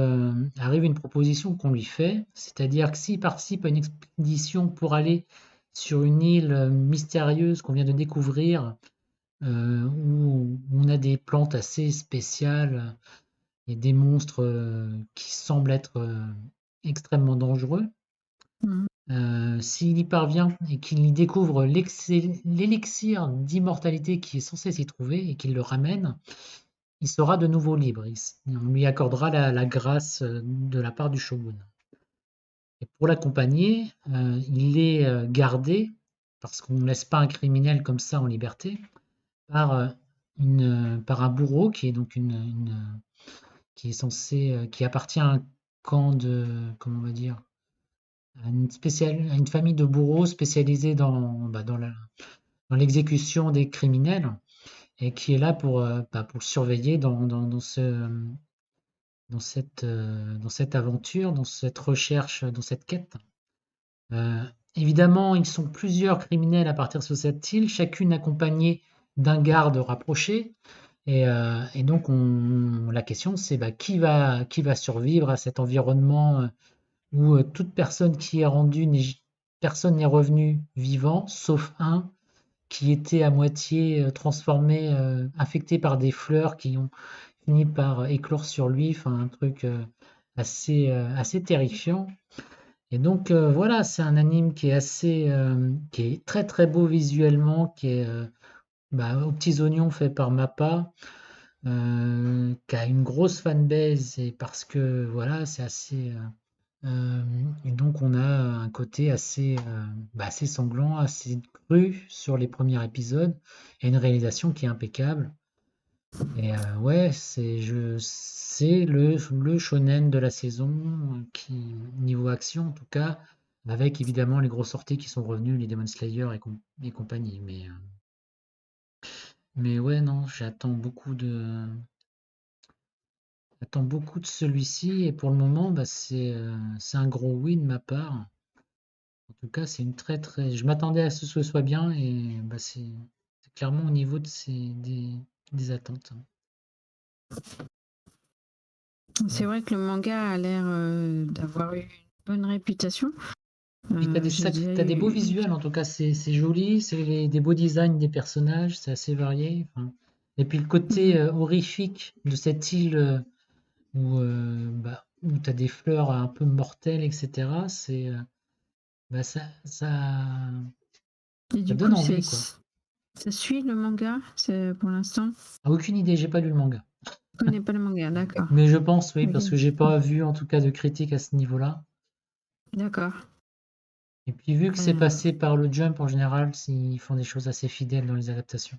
une proposition qu'on lui fait, c'est-à-dire que s'il participe à une expédition pour aller sur une île mystérieuse qu'on vient de découvrir, où on a des plantes assez spéciales et des monstres qui semblent être extrêmement dangereux, mm, s'il y parvient et qu'il y découvre l'élixir d'immortalité qui est censé s'y trouver et qu'il le ramène, il sera de nouveau libre. On lui accordera la grâce de la part du shogun. Et pour l'accompagner, il est gardé, parce qu'on ne laisse pas un criminel comme ça en liberté, par, par un bourreau qui est donc qui est qui appartient à un camp comment on va dire, à une famille de bourreaux spécialisés bah, dans l'exécution des criminels et qui est là bah, pour le surveiller dans cette aventure, dans cette recherche, dans cette quête. Euh, Évidemment, ils sont plusieurs criminels à partir sur cette île, chacune accompagnée d'un garde rapproché. Et donc, la question, c'est bah, qui va survivre à cet environnement où toute personne qui est rendue, personne n'est revenu vivant, sauf un qui était à moitié transformé, infecté par des fleurs qui ont fini par éclore sur lui, enfin un truc assez terrifiant. Et donc voilà, c'est un anime qui est très très beau visuellement, qui est bah, aux petits oignons fait par Mappa, qui a une grosse fanbase et parce que voilà, c'est assez. Et donc on a un côté bah, assez sanglant, assez cru sur les premiers épisodes et une réalisation qui est impeccable. Et ouais, c'est le shonen de la saison niveau action en tout cas, avec évidemment les grosses sorties qui sont revenues, les Demon Slayer et compagnie. Mais ouais, non, j'attends beaucoup de celui-ci et pour le moment, bah, c'est un gros oui de ma part. En tout cas, c'est une très très. Je m'attendais à ce que ce soit bien et bah, c'est clairement au niveau des attentes. C'est Ouais. vrai que le manga a l'air d'avoir eu une bonne réputation. Puis J'ai déjà t'as des beaux eu. visuels, en tout cas, c'est joli, des beaux designs des personnages, c'est assez varié. Enfin. Et puis le côté Mhm. horrifique de cette île où t'as des fleurs un peu mortelles, etc. Bah, Et ça du donne coup, envie, quoi. ça suit le manga pour l'instant. Ah, aucune idée, j'ai pas lu le manga. Je connais pas le manga, d'accord. Mais je pense, oui, Ok. parce que j'ai pas vu en tout cas de critique à ce niveau-là. D'accord. Et puis vu que c'est Euh, passé par le Jump en général, ils font des choses assez fidèles dans les adaptations.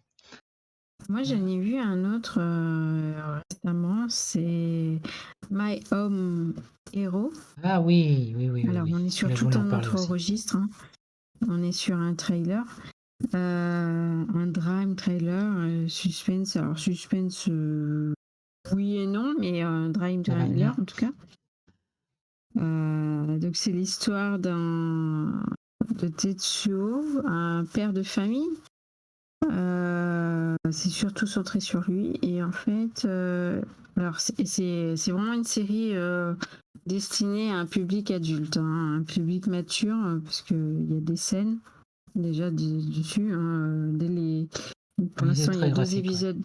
Moi, j'en ai vu un autre récemment, c'est My Home Hero. Ah oui, oui, oui, oui, Alors, oui. on est sur Celui-là, je tout voulais en un parler autre aussi. registre, hein. On est sur un trailer, un drame trailer, suspense. Alors, suspense, oui et non, mais un drame Ça va venir. trailer en tout cas. Donc, c'est l'histoire de Tetsuo, un père de famille C'est surtout centré sur lui et en fait, alors c'est vraiment une série, destinée à un public adulte, hein, un public mature, parce qu'il y a des scènes déjà dessus, hein, pour Oui, c'est l'instant il y a très 2 graphique, ouais. épisodes,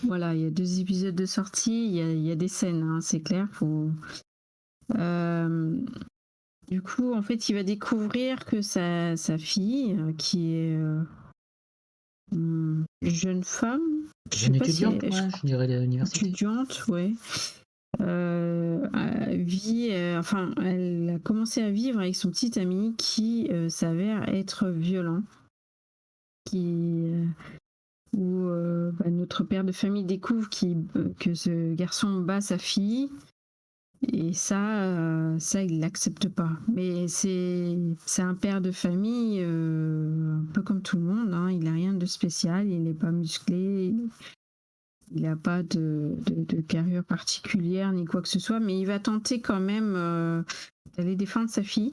voilà, il y a 2 épisodes de sortie, il y a des scènes, hein, c'est clair, hem, du coup, en fait, il va découvrir que sa fille, qui est, jeune femme, je sais Jeune pas si étudiante, elle, je ouais, crois je dirais l'université. étudiante, ouais, vit, enfin, elle a commencé à vivre avec son petit ami qui, s'avère être violent, qui, où, bah, notre père de famille découvre que ce garçon bat sa fille et ça il l'accepte pas. Mais c'est un père de famille, un peu comme tout le monde, hein, il a rien de spécial, il n'est pas musclé, il n'a pas de carrure particulière ni quoi que ce soit, mais il va tenter quand même, d'aller défendre sa fille.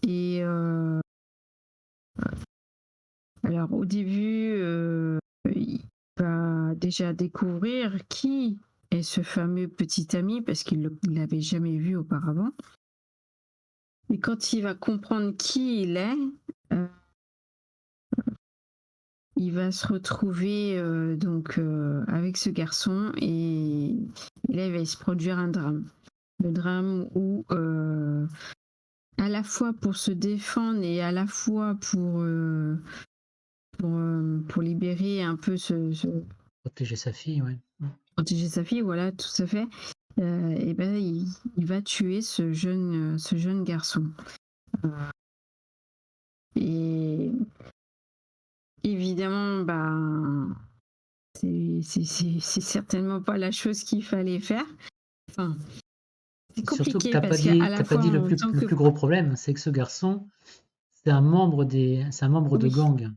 Et alors au début, il va déjà découvrir qui est ce fameux petit ami parce qu'il ne l'avait jamais vu auparavant. Et quand il va comprendre qui il est, euh, il va se retrouver donc avec ce garçon et là il va se produire un drame. Le drame où à la fois pour se défendre et à la fois pour libérer un peu Protéger sa fille, ouais. protéger sa fille, voilà, tout à fait. Et ben il va tuer ce jeune garçon. Et évidemment, bah, c'est certainement pas la chose qu'il fallait faire. Enfin, c'est Surtout que compliqué parce qu'à la t'as pas fois dit en tant le que plus gros problème, c'est que ce garçon, c'est un membre de oui, gang.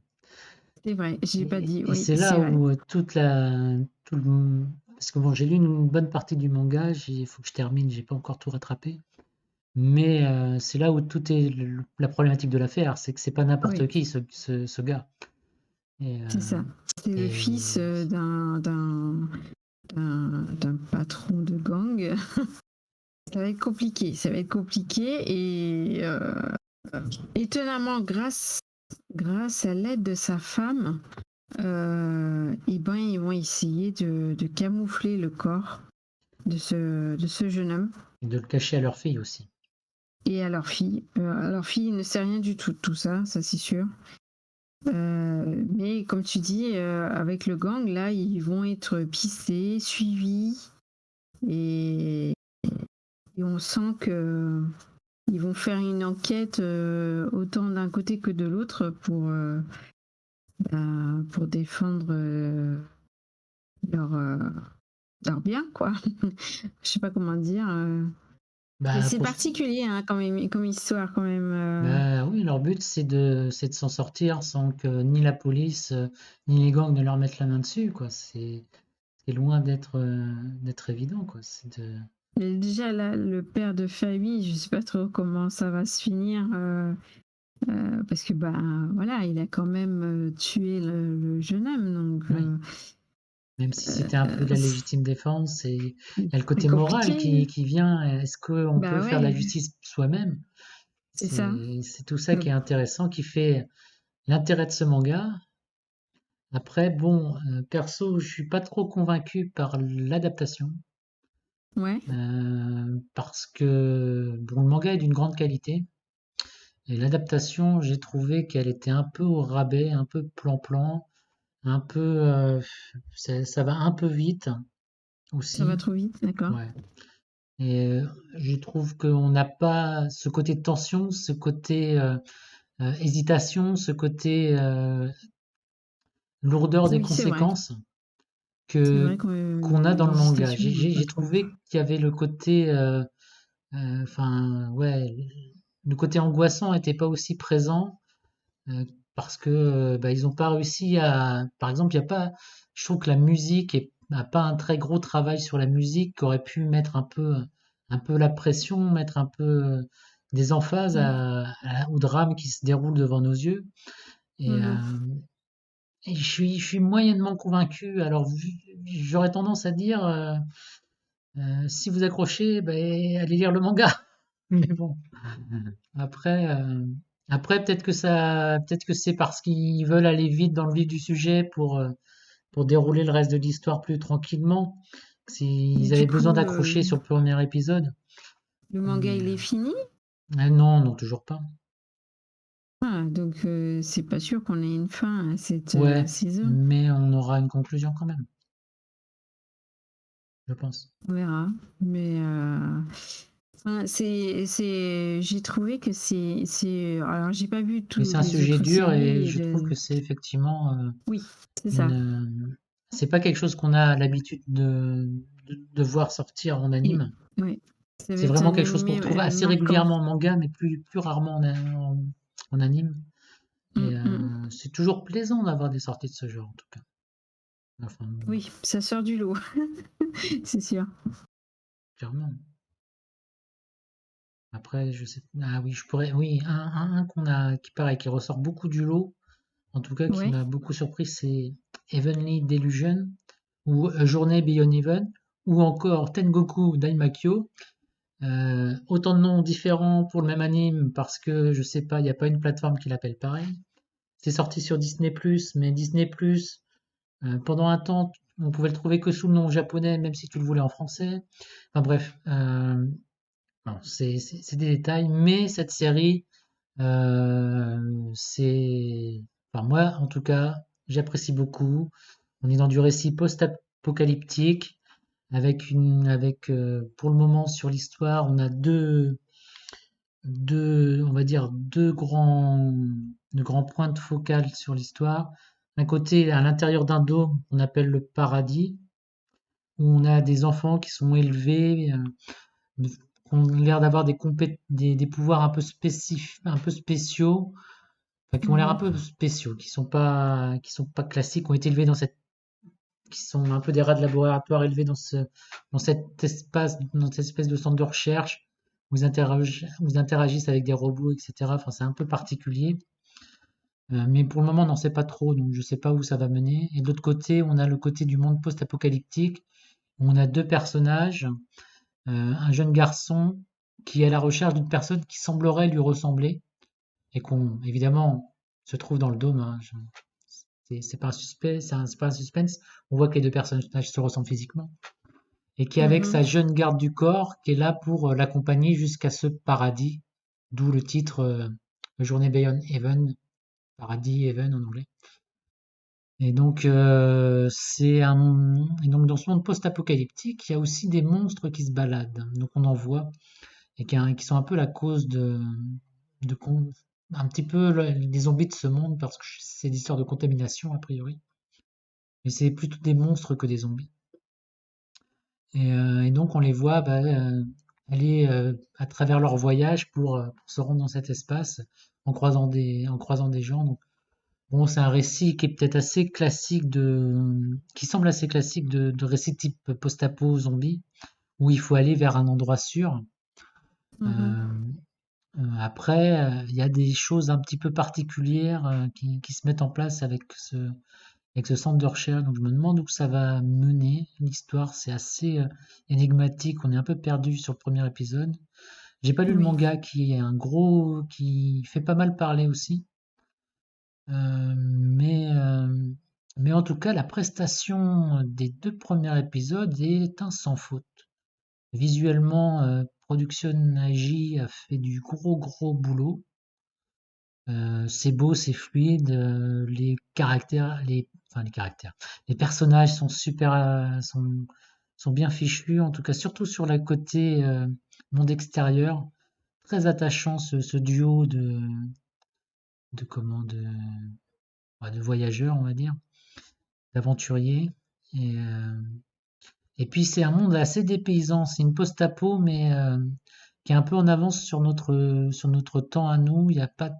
c'est vrai, j'ai pas dit, Et oui, c'est c'est là vrai. où parce que bon, j'ai lu une bonne partie du manga, il faut que je termine, j'ai pas encore tout rattrapé. Mais c'est là où tout est la problématique de l'affaire, c'est que c'est pas n'importe Oui, qui ce gars. Et, c'est ça. C'est le fils et d'un patron de gang. Ça va être compliqué, ça va être compliqué et étonnamment grâce à l'aide de sa femme, et ben ils vont essayer de camoufler le corps de ce jeune homme de le cacher à leur fille aussi. et à leur fille. Leur fille ne sait rien du tout de tout ça, ça c'est sûr. Mais comme tu dis, avec le gang, là, ils vont être pistés, suivis et, et on sent que ils vont faire une enquête autant d'un côté que de l'autre pour défendre leur, leur bien, quoi. Je sais pas comment dire. Bah, C'est pour, particulier hein, comme histoire, quand même. bah oui, leur but c'est de s'en sortir sans que ni la police ni les gangs ne leur mettent la main dessus, quoi. C'est loin d'être évident, quoi. Mais déjà, là, le père de famille, je sais pas trop comment ça va se finir. Parce que, bah, voilà, il a quand même tué le jeune homme. Donc, Oui. Même si c'était un peu de la légitime défense, et il y a le c'est côté moral compliqué. qui vient. Est-ce qu'on peut Bah faire la ouais, justice soi-même? c'est ça. C'est tout ça Euh, qui est intéressant, qui fait l'intérêt de ce manga. Après, bon, perso, je suis pas trop convaincu par l'adaptation, ouais, parce que bon, le manga est d'une grande qualité, et l'adaptation, j'ai trouvé qu'elle était un peu au rabais, un peu plan-plan, un peu, ça va un peu vite ça va aussi. trop vite, d'accord. Ouais. Et je trouve qu'on n'a pas ce côté de tension, ce côté hésitation, ce côté lourdeur des Oui, c'est vrai. conséquences C'est que vrai qu'on a dans le manga. l'hésitation, on pas J'ai trop. trouvé qu'il y avait le côté, enfin ouais, le côté angoissant n'était pas aussi présent parce que bah, ils n'ont pas réussi à, par exemple, il y a pas, je trouve que la musique n'a pas un très gros travail sur la musique qui aurait pu mettre un peu la pression, mettre un peu des emphases Ouais. au drame qui se déroule devant nos yeux. Et, Non, non. et je suis moyennement convaincu. Alors, j'aurais tendance à dire, si vous accrochez, ben, allez lire le manga. Mais bon, après, peut-être que c'est parce qu'ils veulent aller vite dans le vif du sujet pour dérouler le reste de l'histoire plus tranquillement. Mais S'ils du avaient besoin coup, d'accrocher sur le premier épisode. le manga, Mais il est fini? non, non, toujours pas. Ah, donc c'est pas sûr qu'on ait une fin à cette Ouais, saison. mais on aura une conclusion quand même, je pense. On verra. Mais enfin, j'ai trouvé que alors j'ai pas vu Mais toutes c'est un les sujet autres dur et séries. je trouve que c'est effectivement Oui, c'est ça. une. C'est pas quelque chose qu'on a l'habitude de voir sortir en Et anime. ouais, ça va C'est être vraiment un quelque chose qu'on animé retrouve assez marquant. régulièrement en manga, mais plus rarement en anime. Et Mm, mm. c'est toujours plaisant d'avoir des sorties de ce genre, en tout cas. Enfin, Oui, ça sort du lot, c'est sûr. clairement. Après, je sais. Ah oui, je pourrais. Oui, un qu'on a, qui pareil, qui ressort beaucoup du lot, en tout cas, qui Ouais. m'a beaucoup surpris, c'est Heavenly Delusion, ou A Journée Beyond Even, ou encore Tengoku Daimakyo. Autant de noms différents pour le même anime parce que je sais pas, il n'y a pas une plateforme qui l'appelle pareil. C'est sorti sur Disney+, mais Disney+, pendant un temps, on pouvait le trouver que sous le nom japonais, même si tu le voulais en français. Enfin bref, bon, c'est des détails, mais cette série, c'est, enfin moi en tout cas, j'apprécie beaucoup. On est dans du récit post-apocalyptique avec pour le moment sur l'histoire, on a on va dire de grands points de focale sur l'histoire. D'un côté, à l'intérieur d'un dôme, on appelle le paradis, où on a des enfants qui sont élevés, qui ont l'air d'avoir des pouvoirs un peu un peu spéciaux, enfin, qui ont l'air un Mhm. peu spéciaux, qui sont pas classiques, qui ont été élevés qui sont un peu des rats de laboratoire élevés dans dans cette espèce de centre de recherche où où ils interagissent avec des robots, etc. Enfin, c'est un peu particulier. Mais pour le moment, on n'en sait pas trop, donc je sais pas où ça va mener. Et de l'autre côté, on a le côté du monde post-apocalyptique, où on a deux personnages, un jeune garçon qui est à la recherche d'une personne qui semblerait lui ressembler, et qu'on, évidemment, se trouve dans le dôme, hein. C'est pas un suspect, c'est pas un suspense. On voit que les deux personnages se ressemblent physiquement. Et qui est avec Mhm. sa jeune garde du corps, qui est là pour l'accompagner jusqu'à ce paradis, d'où le titre Journée Beyond Heaven, Paradis Heaven en anglais. Et donc, et donc dans ce monde post-apocalyptique, il y a aussi des monstres qui se baladent. Donc on en voit et qui sont un peu la cause de con- un petit peu des zombies de ce monde parce que c'est l'histoire de contamination a priori. Mais c'est plutôt des monstres que des zombies. Et donc on les voit aller à travers leur voyage pour se rendre dans cet espace en croisant des gens. Donc, bon, c'est un récit qui est peut-être assez classique qui semble assez classique de récit type post-apo zombie, où il faut aller vers un endroit sûr. Mhm. Euh, Après, il y a des choses un petit peu particulières qui se mettent en place avec ce centre de recherche. Donc je me demande où ça va mener. L'histoire, c'est assez énigmatique. On est un peu perdu sur le premier épisode. J'ai pas lu le Oui. manga qui fait pas mal parler aussi. Euh, mais, euh, mais en tout cas, la prestation des deux premiers épisodes est un sans faute. Visuellement, Production Agi a fait du gros boulot. C'est beau, c'est fluide, les caractères, les personnages sont sont bien fichus, en tout cas surtout sur le côté monde extérieur, très attachant ce duo de comment de voyageurs, on va dire, d'aventuriers. Et, euh, et puis c'est un monde assez dépaysant, c'est une post-apo, mais qui est un peu en avance sur notre temps à nous. Il y a pas,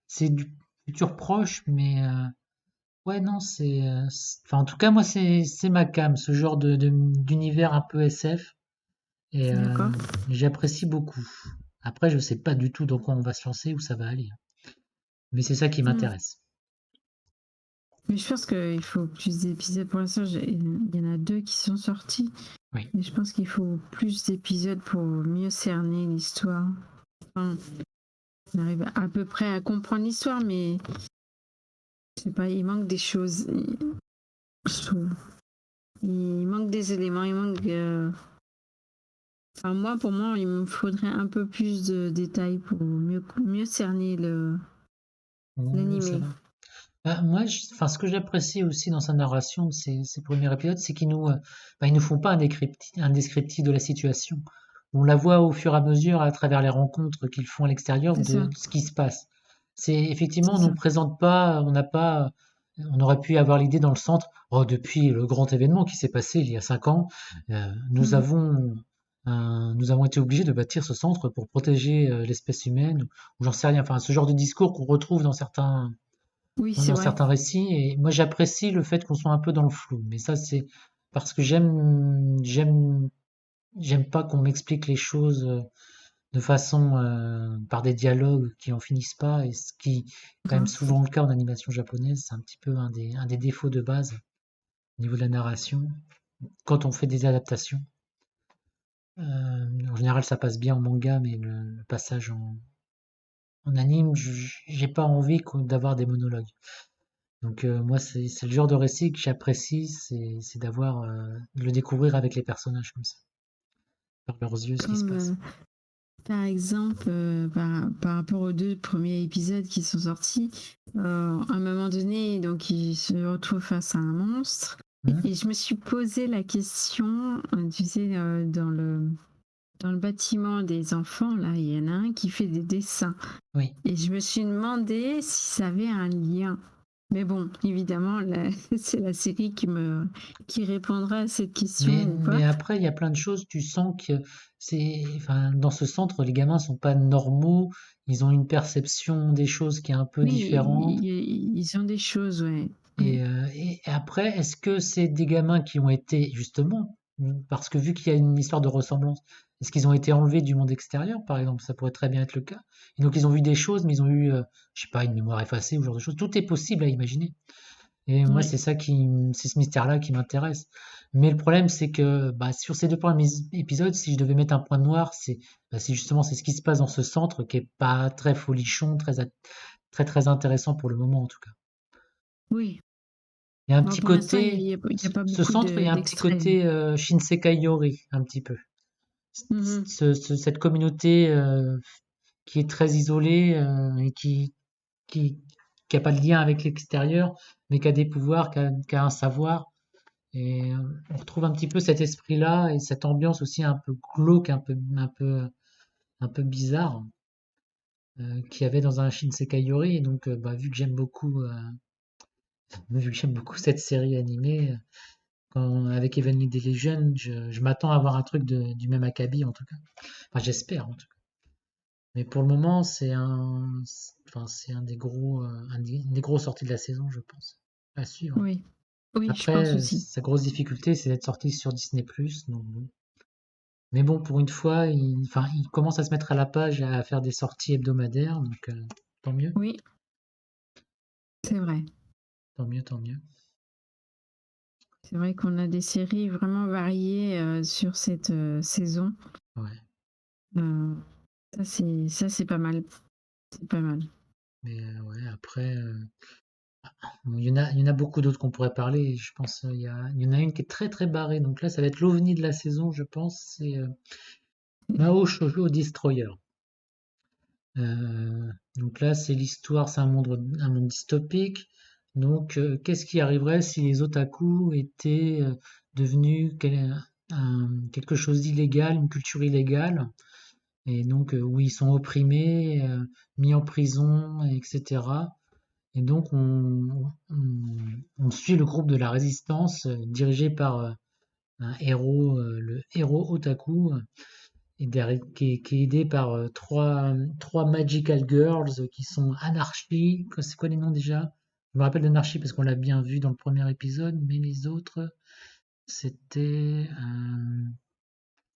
c'est du futur proche, mais ouais, non, enfin, en tout cas, moi, c'est ma came, ce genre d'univers un peu SF, et D'accord. j'apprécie beaucoup. Après, je sais pas du tout dans quoi on va se lancer, où ça va aller, hein. Mais c'est ça qui Mm. m'intéresse. Mais je pense qu'il faut plus d'épisodes. Pour l'instant, il y en a 2 qui sont sortis. Oui. Mais je pense qu'il faut plus d'épisodes pour mieux cerner l'histoire. Enfin, on arrive à peu près à comprendre l'histoire, mais je sais pas, il manque des choses. Je trouve. Il manque des éléments, il manque. Enfin, pour moi, il me faudrait un peu plus de détails pour mieux cerner C'est l'animé. vrai. Bah, moi, enfin, ce que j'apprécie aussi dans sa narration de ces premiers épisodes, c'est qu'ils nous font pas un descriptif de la situation. On la voit au fur et à mesure à travers les rencontres qu'ils font à l'extérieur C'est ça, de ce qui se passe. C'est effectivement, c'est on nous ça. le présente pas, on aurait pu avoir l'idée dans le centre, oh, depuis le grand événement qui s'est passé il y a 5 ans, Mhm. nous avons été obligés de bâtir ce centre pour protéger l'espèce humaine, ou j'en sais rien. Enfin, ce genre de discours qu'on retrouve Oui, c'est dans vrai. certains récits. Et moi, j'apprécie le fait qu'on soit un peu dans le flou. Mais ça, c'est parce que j'aime pas qu'on m'explique les choses de façon par des dialogues qui en finissent pas. Et ce qui est quand même Grave. souvent le cas en animation japonaise, c'est un petit peu un des défauts de base au niveau de la narration quand on fait des adaptations. En général, ça passe bien en manga, mais le passage en anime, j'ai pas envie d'avoir des monologues. Donc moi, c'est le genre de récit que j'apprécie, c'est d'avoir de le découvrir avec les personnages comme ça, par leurs yeux, ce qui se Comme passe. par exemple, par rapport aux 2 premiers épisodes qui sont sortis, à un moment donné, donc il se retrouve face à un monstre. Hmm. Et je me suis posé la question, tu sais, dans le bâtiment des enfants, là, il y en a un qui fait des dessins. Oui. Et je me suis demandé si ça avait un lien. Mais bon, évidemment, c'est la série qui répondra à cette question ou pas. Mais après, il y a plein de choses, tu sens que enfin, dans ce centre, les gamins sont pas normaux, ils ont une perception des choses qui est un peu Oui, différente. ils ont des choses, ouais. Ouais. Et après, est-ce que c'est des gamins qui ont été, justement, parce que vu qu'il y a une histoire de ressemblance, est-ce qu'ils ont été enlevés du monde extérieur, par exemple? Ça pourrait très bien être le cas. Et donc ils ont vu des choses, mais ils ont eu, je sais pas, une mémoire effacée ou ce genre de choses. Tout est possible à imaginer. Et moi, Ouais. c'est ce mystère-là qui m'intéresse. Mais le problème, c'est que bah, sur ces 2 premiers épisodes, si je devais mettre un point noir, c'est justement c'est ce qui se passe dans ce centre qui est pas très folichon, très intéressant pour le moment en tout cas. Oui. Il y a un Bon, petit pour l'instant, côté, il y a pas ce beaucoup centre, il y a un petit d'extraits. côté Shinsekai Yori, un petit peu. Mhm. Cette communauté qui est très isolée et qui, qui a pas de lien avec l'extérieur, mais qui a des pouvoirs, qui a un savoir. Et on retrouve un petit peu cet esprit-là et cette ambiance aussi un peu glauque, un peu bizarre qu'il y avait dans un Shinsekai Yori. Et donc, bah, vu que j'aime beaucoup cette série animée, avec Evenly Delusion, je m'attends à avoir un truc du même acabit en tout cas. Enfin, j'espère en tout cas. Mais pour le moment, enfin, c'est une des grosses sorties de la saison, je pense, à suivre. Oui. Oui, je pense Après, aussi. sa grosse difficulté, c'est d'être sorti sur Disney+. Donc bon. Mais bon, pour une fois, enfin, il commence à se mettre à la page à faire des sorties hebdomadaires, donc tant mieux, Oui, c'est vrai. tant mieux, tant mieux. C'est vrai qu'on a des séries vraiment variées sur cette saison. Ouais. Euh, ça, c'est pas mal. C'est pas mal. Mais ouais, après, bon, il y en a beaucoup d'autres qu'on pourrait parler. Je pense il y en a une qui est très barrée. Donc là, ça va être l'ovni de la saison, je pense. C'est Mao Shoujo Destroyer. Donc là, c'est l'histoire, c'est un monde dystopique. Donc, qu'est-ce qui arriverait si les otaku étaient devenus quelque chose d'illégal, une culture illégale, et donc où ils sont opprimés, mis en prison, etc. Et donc, on suit le groupe de la résistance dirigé par un héros, le héros otaku, qui est aidé par trois Magical Girls qui sont Anarchy. C'est quoi les noms déjà? Je me rappelle d'Anarchy parce qu'on l'a bien vu dans le premier épisode, mais les autres, c'était.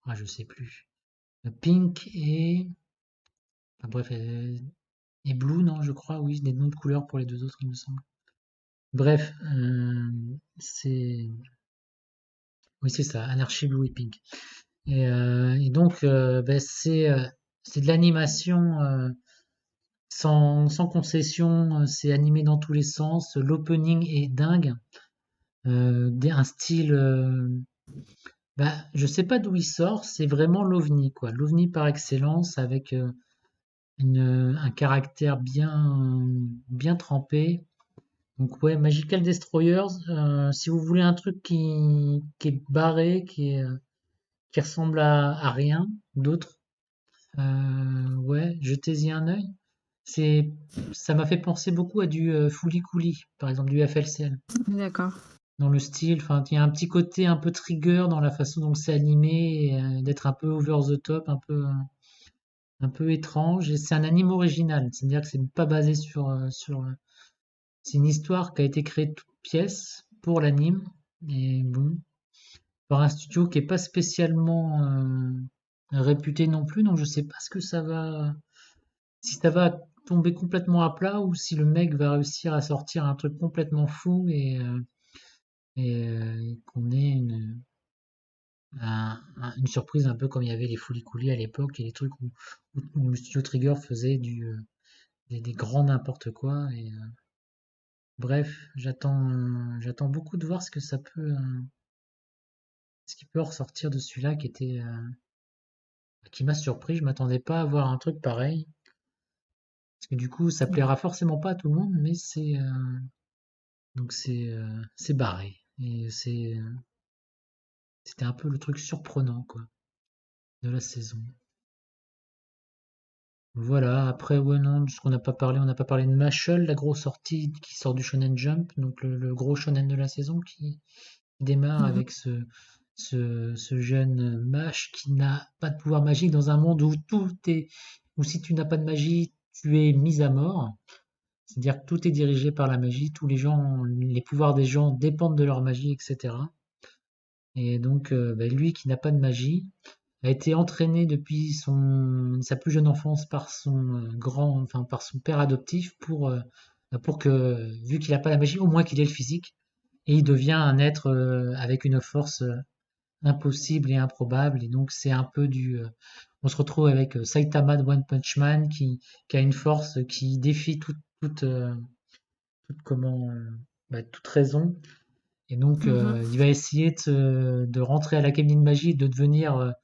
Ah, je sais plus. Pink et. Enfin, bref, et Blue, non, je crois, oui, des noms de couleurs pour les 2 autres, il me semble. Bref, c'est oui, c'est ça, Anarchy Blue Pink. Et donc, c'est de l'animation sans concession, c'est animé dans tous les sens. L'opening est dingue, un style, je sais pas d'où il sort, c'est vraiment l'OVNI, quoi. L'OVNI par excellence, avec un caractère bien trempé. Donc ouais, Magical Destroyers, si vous voulez un truc qui est barré, qui ressemble à rien d'autre, ouais, jetez-y un œil. C'est, Ça m'a fait penser beaucoup à du Fooly Cooly, par exemple du FLCL, D'accord. dans le style. Enfin, il y a un petit côté un peu trigger dans la façon dont c'est animé, et, d'être un peu over the top, un peu étrange. Et c'est un anime original, c'est-à-dire que c'est pas basé c'est une histoire qui a été créée toute pièce pour l'anime, et bon, par un studio qui est pas spécialement réputé non plus, donc je sais pas ce que ça va, si ça va tomber complètement à plat ou si le mec va réussir à sortir un truc complètement fou et qu'on ait une surprise un peu comme il y avait les Foulis Coulis à l'époque et les trucs où le studio Trigger faisait des grands n'importe quoi. Bref, j'attends beaucoup de voir ce qui peut ressortir de celui-là qui m'a surpris. Je m'attendais pas à voir un truc pareil. Parce que du coup, ça plaira forcément pas à tout le monde, mais c'est barré. C'était un peu le truc surprenant, quoi, de la saison. Voilà, après, ouais, non, de ce qu'on n'a pas parlé, on n'a pas parlé de Mashal, la grosse sortie qui sort du Shonen Jump, donc le gros shonen de la saison qui démarre Mhm. avec ce jeune mage qui n'a pas de pouvoir magique dans un monde où si tu n'as pas de magie, tu es mis à mort. C'est-à-dire que tout est dirigé par la magie, les pouvoirs des gens dépendent de leur magie, etc. Et donc, lui qui n'a pas de magie a été entraîné depuis sa plus jeune enfance par enfin par son père adoptif pour que, vu qu'il n'a pas la magie, au moins qu'il ait le physique. Et il devient un être avec une force impossible et improbable. Et donc c'est un peu on se retrouve avec Saitama de One Punch Man qui a une force qui défie toute raison. Et donc Mhm. il va essayer de rentrer à l'Académie de magie, de devenir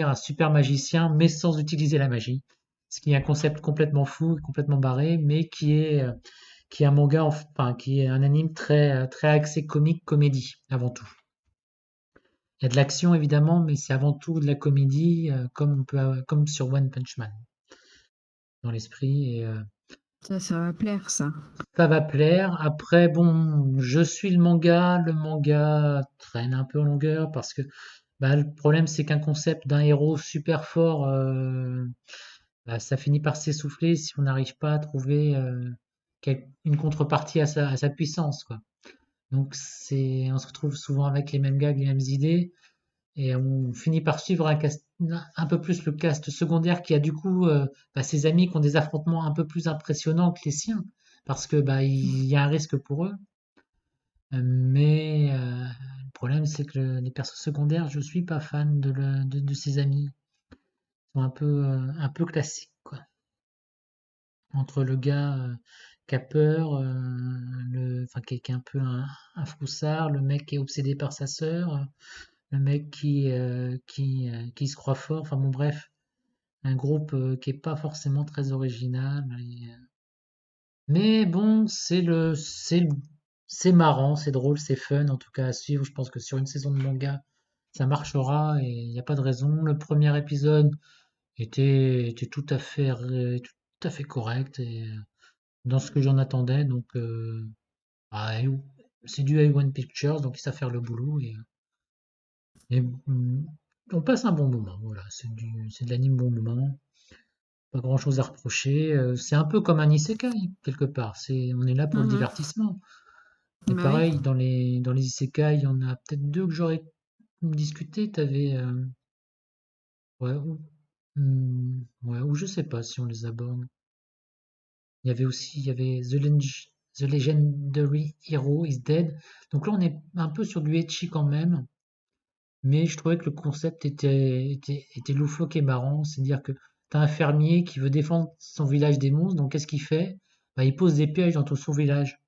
un super magicien, mais sans utiliser la magie. Ce qui est un concept complètement fou, complètement barré, mais qui est un manga, enfin, qui est un anime très axé comique, comédie, avant tout. Il y a de l'action évidemment, mais c'est avant tout de la comédie, comme sur One Punch Man, dans l'esprit. Ça va plaire, ça. Ça va plaire. Après, bon, je suis le manga traîne un peu en longueur parce que le problème c'est qu'un concept d'un héros super fort, ça finit par s'essouffler si on n'arrive pas à trouver une contrepartie à sa puissance, quoi. Donc on se retrouve souvent avec les mêmes gags, les mêmes idées, et on finit par suivre un peu plus le cast secondaire qui a du coup ses amis qui ont des affrontements un peu plus impressionnants que les siens, parce que il y a un risque pour eux. Mais le problème c'est que les persos secondaires, je suis pas fan de ses amis. Ils sont un peu classiques, quoi. Entre le gars qui a peur, enfin qui est un peu un froussard, le mec qui est obsédé par sa sœur, le mec qui se croit fort. Enfin bon, bref, un groupe qui est pas forcément très original. Mais bon, c'est marrant, c'est drôle, c'est fun en tout cas à suivre. Je pense que sur une saison de manga, ça marchera et il n'y a pas de raison. Le premier épisode était tout à fait correct et dans ce que j'en attendais. Donc, bah, c'est du A1 Pictures, donc ils savent faire le boulot et on passe un bon moment. Voilà, c'est de l'anime bon moment. Pas grand chose à reprocher. C'est un peu comme un isekai, quelque part. On est là pour le Mhm. divertissement. Et Bah oui. pareil, dans les isekai, il y en a peut-être deux que j'aurais discuté. T'avais, ouais, ouais, ou je sais pas si on les aborde. Il y avait The Legend. The Legendary Hero is Dead. Donc là, on est un peu sur du ecchi quand même, mais je trouvais que le concept était loufoque et marrant. C'est-à-dire que tu as un fermier qui veut défendre son village des monstres, donc qu'est-ce qu'il fait? Bah, il pose des pièges dans tout son village.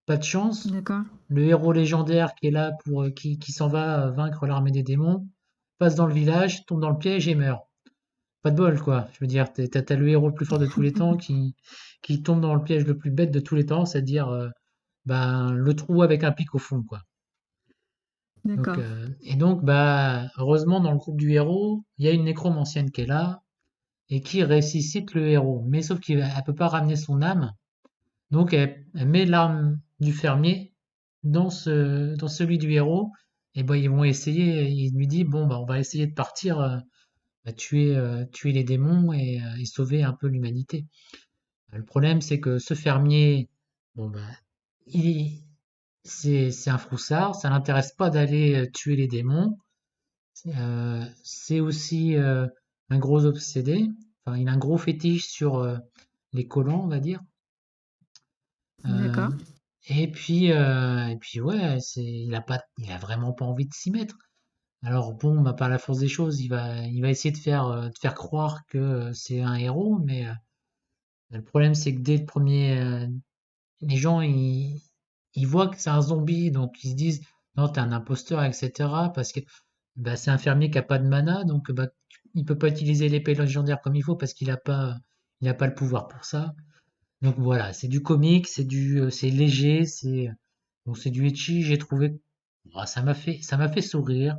Pas de chance, D'accord. le héros légendaire qui est là qui s'en va vaincre l'armée des démons, passe dans le village, tombe dans le piège et meurt. Pas de bol, quoi. Je veux dire, t'as le héros le plus fort de tous les temps qui tombe dans le piège le plus bête de tous les temps, c'est-à-dire ben, le trou avec un pic au fond, quoi. Donc, D'accord. et donc, bah, heureusement, dans le groupe du héros, il y a une nécromancienne qui est là et qui ressuscite le héros. Mais sauf qu'elle ne peut pas ramener son âme, donc elle met l'âme du fermier dans celui du héros. Et ben, ils vont essayer, il lui dit, bon, bah, on va essayer de partir, bah, tuer les démons et sauver un peu l'humanité. Le problème, c'est que ce fermier, bon, bah, il, c'est un froussard, ça l'intéresse pas d'aller tuer les démons. C'est aussi un gros obsédé. Enfin, il a un gros fétiche sur les collants, on va dire. Euh, D'accord. et puis ouais, il a vraiment pas envie de s'y mettre. Alors bon, bah, par la force des choses, il va essayer de faire croire que c'est un héros, mais le problème c'est que dès le premier, les gens ils voient que c'est un zombie, donc ils se disent non, t'es un imposteur, etc. Parce que bah, c'est un fermier qui a pas de mana, donc bah, il peut pas utiliser l'épée légendaire comme il faut parce qu'il a pas le pouvoir pour ça. Donc voilà, c'est du comique, c'est léger, c'est du ecchi. J'ai trouvé, ah, ça m'a fait sourire.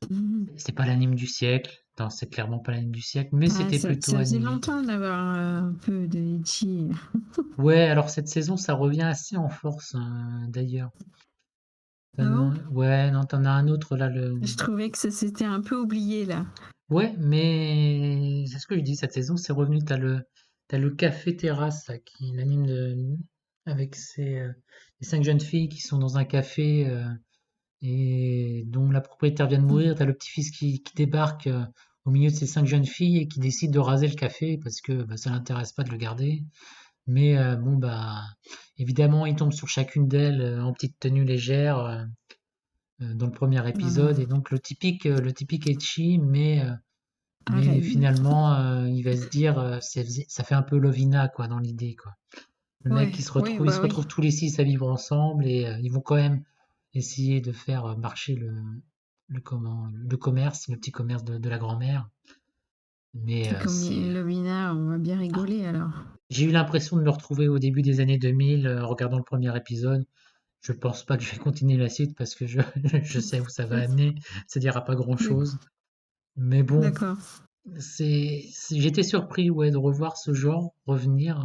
Mhm. C'est pas l'anime du siècle, non, c'est clairement pas l'anime du siècle, mais Ouais, c'était plutôt ça faisait animé. longtemps d'avoir un peu de Ichi. Ouais, alors cette saison, ça revient assez en force, hein, d'ailleurs. Ah bon? Ouais, non, t'en as un autre là. Je trouvais que ça s'était un peu oublié là. Ouais, mais c'est ce que je dis, cette saison, c'est revenu. T'as le Café Terrasse là, qui l'anime avec les 5 jeunes filles qui sont dans un café et dont la propriétaire vient de Mhm. mourir. T'as le petit-fils qui débarque au milieu de ces 5 jeunes filles et qui décide de raser le café parce que bah, ça l'intéresse pas de le garder. Mais bon, bah, évidemment, il tombe sur chacune d'elles en petite tenue légère dans le premier épisode. Et donc, le typique ecchi, mais Arène. finalement, il va se dire, ça fait un peu Lovina, quoi, dans l'idée, quoi. Le Ouais, mec, oui, ils bah se oui. retrouvent tous les six à vivre ensemble et ils vont quand même essayer de faire marcher le commerce, le petit commerce de la grand-mère. Mais Comme Lovina, on va bien rigoler alors. j'ai eu l'impression de me retrouver au début des années 2000 en regardant le premier épisode. Je pense pas que je vais continuer la suite parce que je, je sais où ça va amener. C'est-à-dire à pas grand-chose. Mais bon, D'accord. j'étais surpris, ouais, de revoir ce genre revenir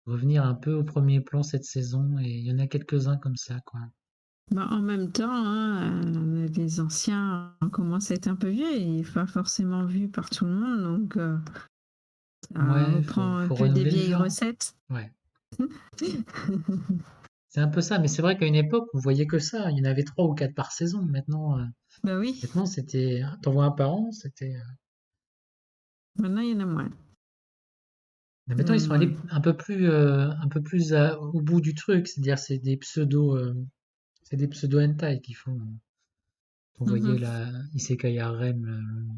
un peu au premier plan cette saison. Et il y en a quelques-uns comme ça, quoi. Bah, en même temps, hein, les anciens commencent à être un peu vieux et pas forcément vus par tout le monde, donc ça Ouais, faut, reprend un faut peu des renouveler le vieilles genre. recettes. Ouais. C'est un peu ça, mais c'est vrai qu'à une époque, on voyait que ça. Il y en avait 3 ou 4 par saison. Maintenant, Bah oui, t'en vois un par an, maintenant il y en a moins. mais Il y en maintenant, a ils sont allés moins. un peu plus au bout du truc. C'est-à-dire, c'est des pseudo hentai qui font. On voyait Mhm. la Isekai Harem,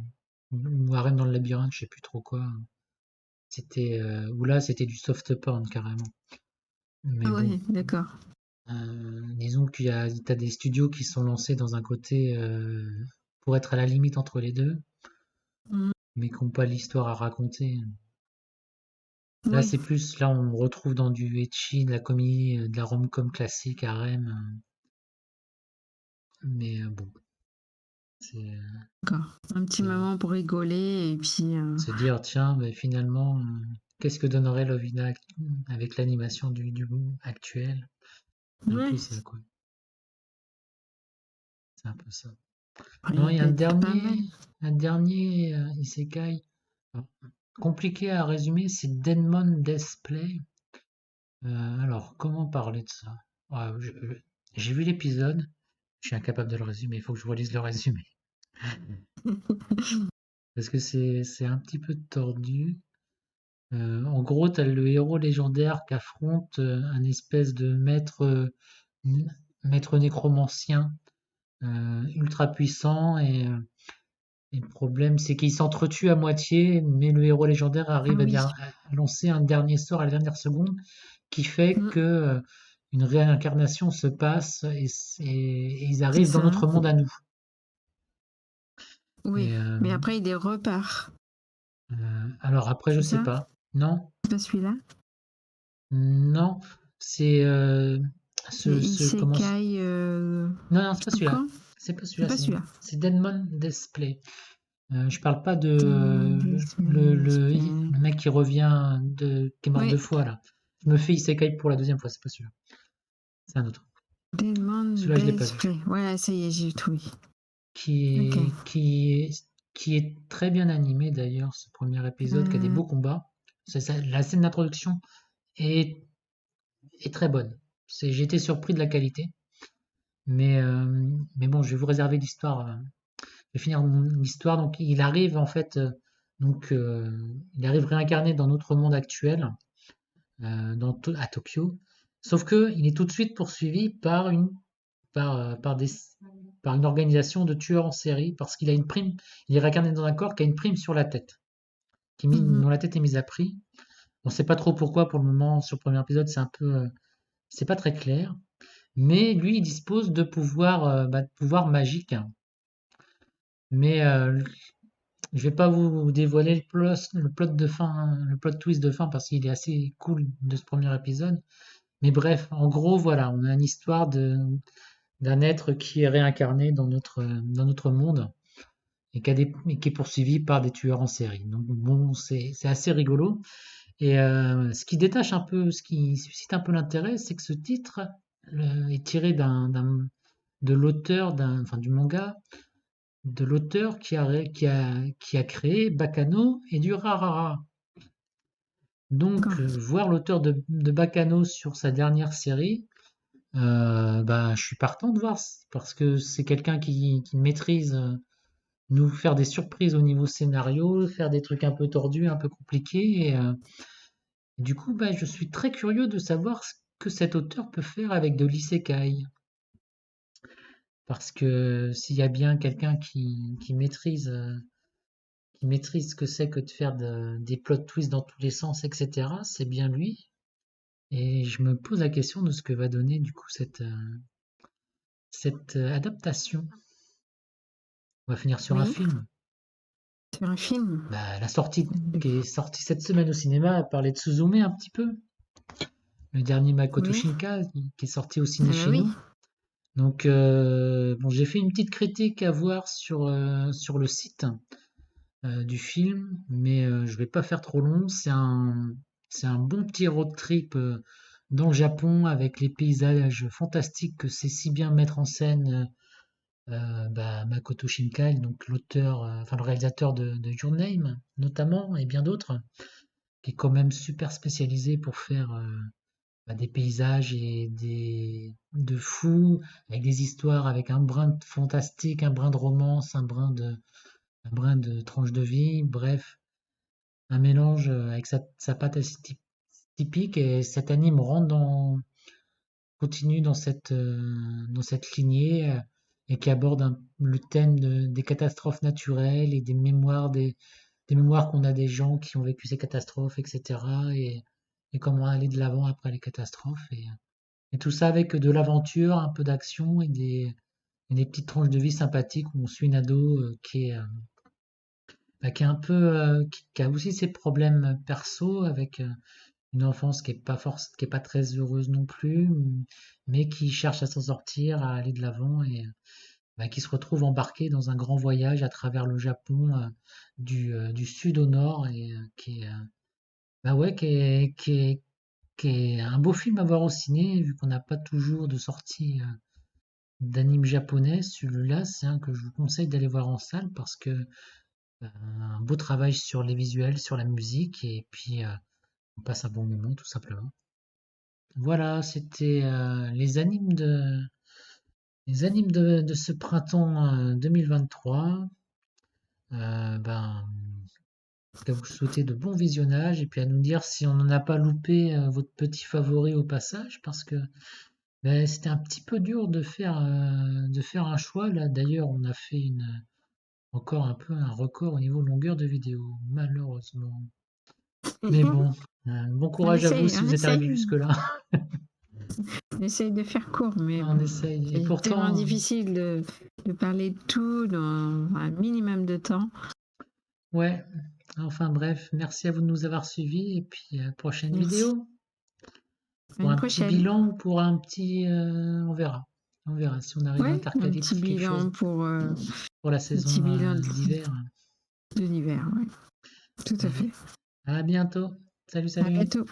ou Harem dans le labyrinthe, je sais plus trop quoi. Ou là, c'était du soft porn carrément. Mais Ah bon, ouais, d'accord. disons t'as des studios qui sont lancés dans un côté pour être à la limite entre les deux, Mhm. mais qui n'ont pas l'histoire à raconter. Oui, Là, on retrouve dans du ecchi, de la comédie, de la rom-com classique, harem, mais bon, c'est d'accord. Un petit c'est moment pour rigoler et puis se dire, tiens, mais finalement, qu'est-ce que donnerait Lovina avec l'animation du actuel? Un ouais, peu ça, quoi. C'est un peu ça. Non, ouais, il y a un peut-être pas dernier, mal. un dernier Isekai, alors, compliqué à résumer, c'est Denmon Display. Alors, comment parler de ça? Ouais, j'ai vu l'épisode, je suis incapable de le résumer, il faut que je relise le résumé. Parce que c'est un petit peu tordu. En gros, tu as le héros légendaire qui affronte un espèce de maître nécromancien ultra puissant et le problème c'est qu'ils s'entretuent à moitié, mais le héros légendaire Ah arrive oui. à lancer un dernier sort à la dernière seconde qui fait Mm, que une réincarnation se passe et ils c'est arrivent dans ça. notre monde à nous. Oui. Et Mais après, il repart. alors après, je C'est sais ça? pas. Non, C'est pas celui-là? non, c'est C'est comment Isekai non, non, c'est pas celui-là. Chocan? C'est pas C'est celui-là, pas celui-là. c'est Deadmon Display. Je parle pas Demon de Display. le mec qui revient qui est mort deux Oui. fois là. Je me fais Isekai pour la deuxième fois, c'est pas celui-là. C'est un autre. Demon Celui-là, je l'ai pas vu. Display. Ouais, ça y est, j'ai trouvé. Ok. Qui est, qui est, qui est très bien animé d'ailleurs, ce premier épisode, qui a des Euh, beaux combats. La scène d'introduction est, est très bonne. J'ai été surpris de la qualité. Mais, euh, mais bon, je vais vous réserver l'histoire. Je vais finir mon histoire. Donc, il arrive en fait, il arrive réincarné dans notre monde actuel, à Tokyo. Sauf que il est tout de suite poursuivi par, euh, par des, par une organisation de tueurs en série parce qu'il a une prime. Il est réincarné dans un corps qui a une prime sur la tête, mhm. dont la tête est mise à prix. On ne sait pas trop pourquoi pour le moment. Sur le premier épisode, c'est pas très clair. Mais lui, il dispose de pouvoirs magiques. Mais je vais pas vous dévoiler le plot twist de fin parce qu'il est assez cool de ce premier épisode. Mais bref, en gros, voilà, on a une histoire d'un être qui est réincarné dans notre monde et qui est poursuivi par des tueurs en série. Donc bon, c'est assez rigolo. Et ce qui détache un peu, ce qui suscite un peu l'intérêt, c'est que ce titre est tiré de l'auteur enfin, du manga de l'auteur qui a créé Baccano et Durarara. Donc, D'accord. voir l'auteur de Baccano sur sa dernière série, bah, je suis partant de voir, parce que c'est quelqu'un qui maîtrise nous faire des surprises au niveau scénario, faire des trucs un peu tordus, un peu compliqués. Du coup, bah, je suis très curieux de savoir ce que cet auteur peut faire avec de l'isekai. Parce que s'il y a bien quelqu'un qui maîtrise ce que c'est que de faire des plot twists dans tous les sens, etc., c'est bien lui. Et je me pose la question de ce que va donner du coup cette adaptation. On va finir sur un Oui. film. Sur un film. Bah, la sortie qui est sortie cette semaine au cinéma a parlé de Suzume un petit peu. Le dernier Makoto Oui. Shinkai qui est sorti au Ah ciné bah chez oui. nous. Donc bon, j'ai fait une petite critique à voir sur le site du film, mais je vais pas faire trop long. C'est un bon petit road trip dans le Japon avec les paysages fantastiques que c'est si bien mettre en scène bah, Makoto Shinkai, donc l'auteur, enfin le réalisateur de Your Name notamment et bien d'autres, qui est quand même super spécialisé pour faire bah, des paysages de fous avec des histoires avec un brin de fantastique, un brin de romance, un brin de tranche de vie, bref, un mélange avec sa patte assez typique et cet anime continue dans cette lignée et qui aborde le thème des catastrophes naturelles et des mémoires qu'on a des gens qui ont vécu ces catastrophes, etc. Et comment aller de l'avant après les catastrophes. Et tout ça avec de l'aventure, un peu d'action et des petites tranches de vie sympathiques où on suit une ado qui est un peu, qui a aussi ses problèmes perso avec une enfance qui est pas très heureuse non plus, mais qui cherche à s'en sortir, à aller de l'avant et bah, qui se retrouve embarqué dans un grand voyage à travers le Japon du sud au nord et bah ouais, qui est un beau film à voir au ciné vu qu'on n'a pas toujours de sortie d'anime japonais. Celui-là, c'est un que je vous conseille d'aller voir en salle parce que un beau travail sur les visuels, sur la musique et puis on passe un bon moment tout simplement. Voilà, c'était les animes de ce printemps 2023. Ben, à vous souhaiter de bons visionnages et puis à nous dire si on n'en a pas loupé votre petit favori au passage, parce que ben, c'était un petit peu dur de faire un choix. Là, d'ailleurs, on a fait encore un peu un record au niveau longueur de vidéo, malheureusement. Mais bon, bon courage à vous si On vous êtes arrivé essaye, jusque-là. on essaye de faire court, mais On bon, essaye. Et c'est tellement pourtant, difficile de parler de tout dans un minimum de temps. ouais. Enfin bref, merci à vous de nous avoir suivis et puis prochaine Merci. vidéo À pour une un petit prochaine. bilan ou pour un petit, on verra. On verra si on arrive à Ouais, intercaler quelque chose pour la un saison petit bilan d'hiver. de l'hiver, ouais. Tout à Allez, fait. à bientôt. Salut, À salut. bientôt.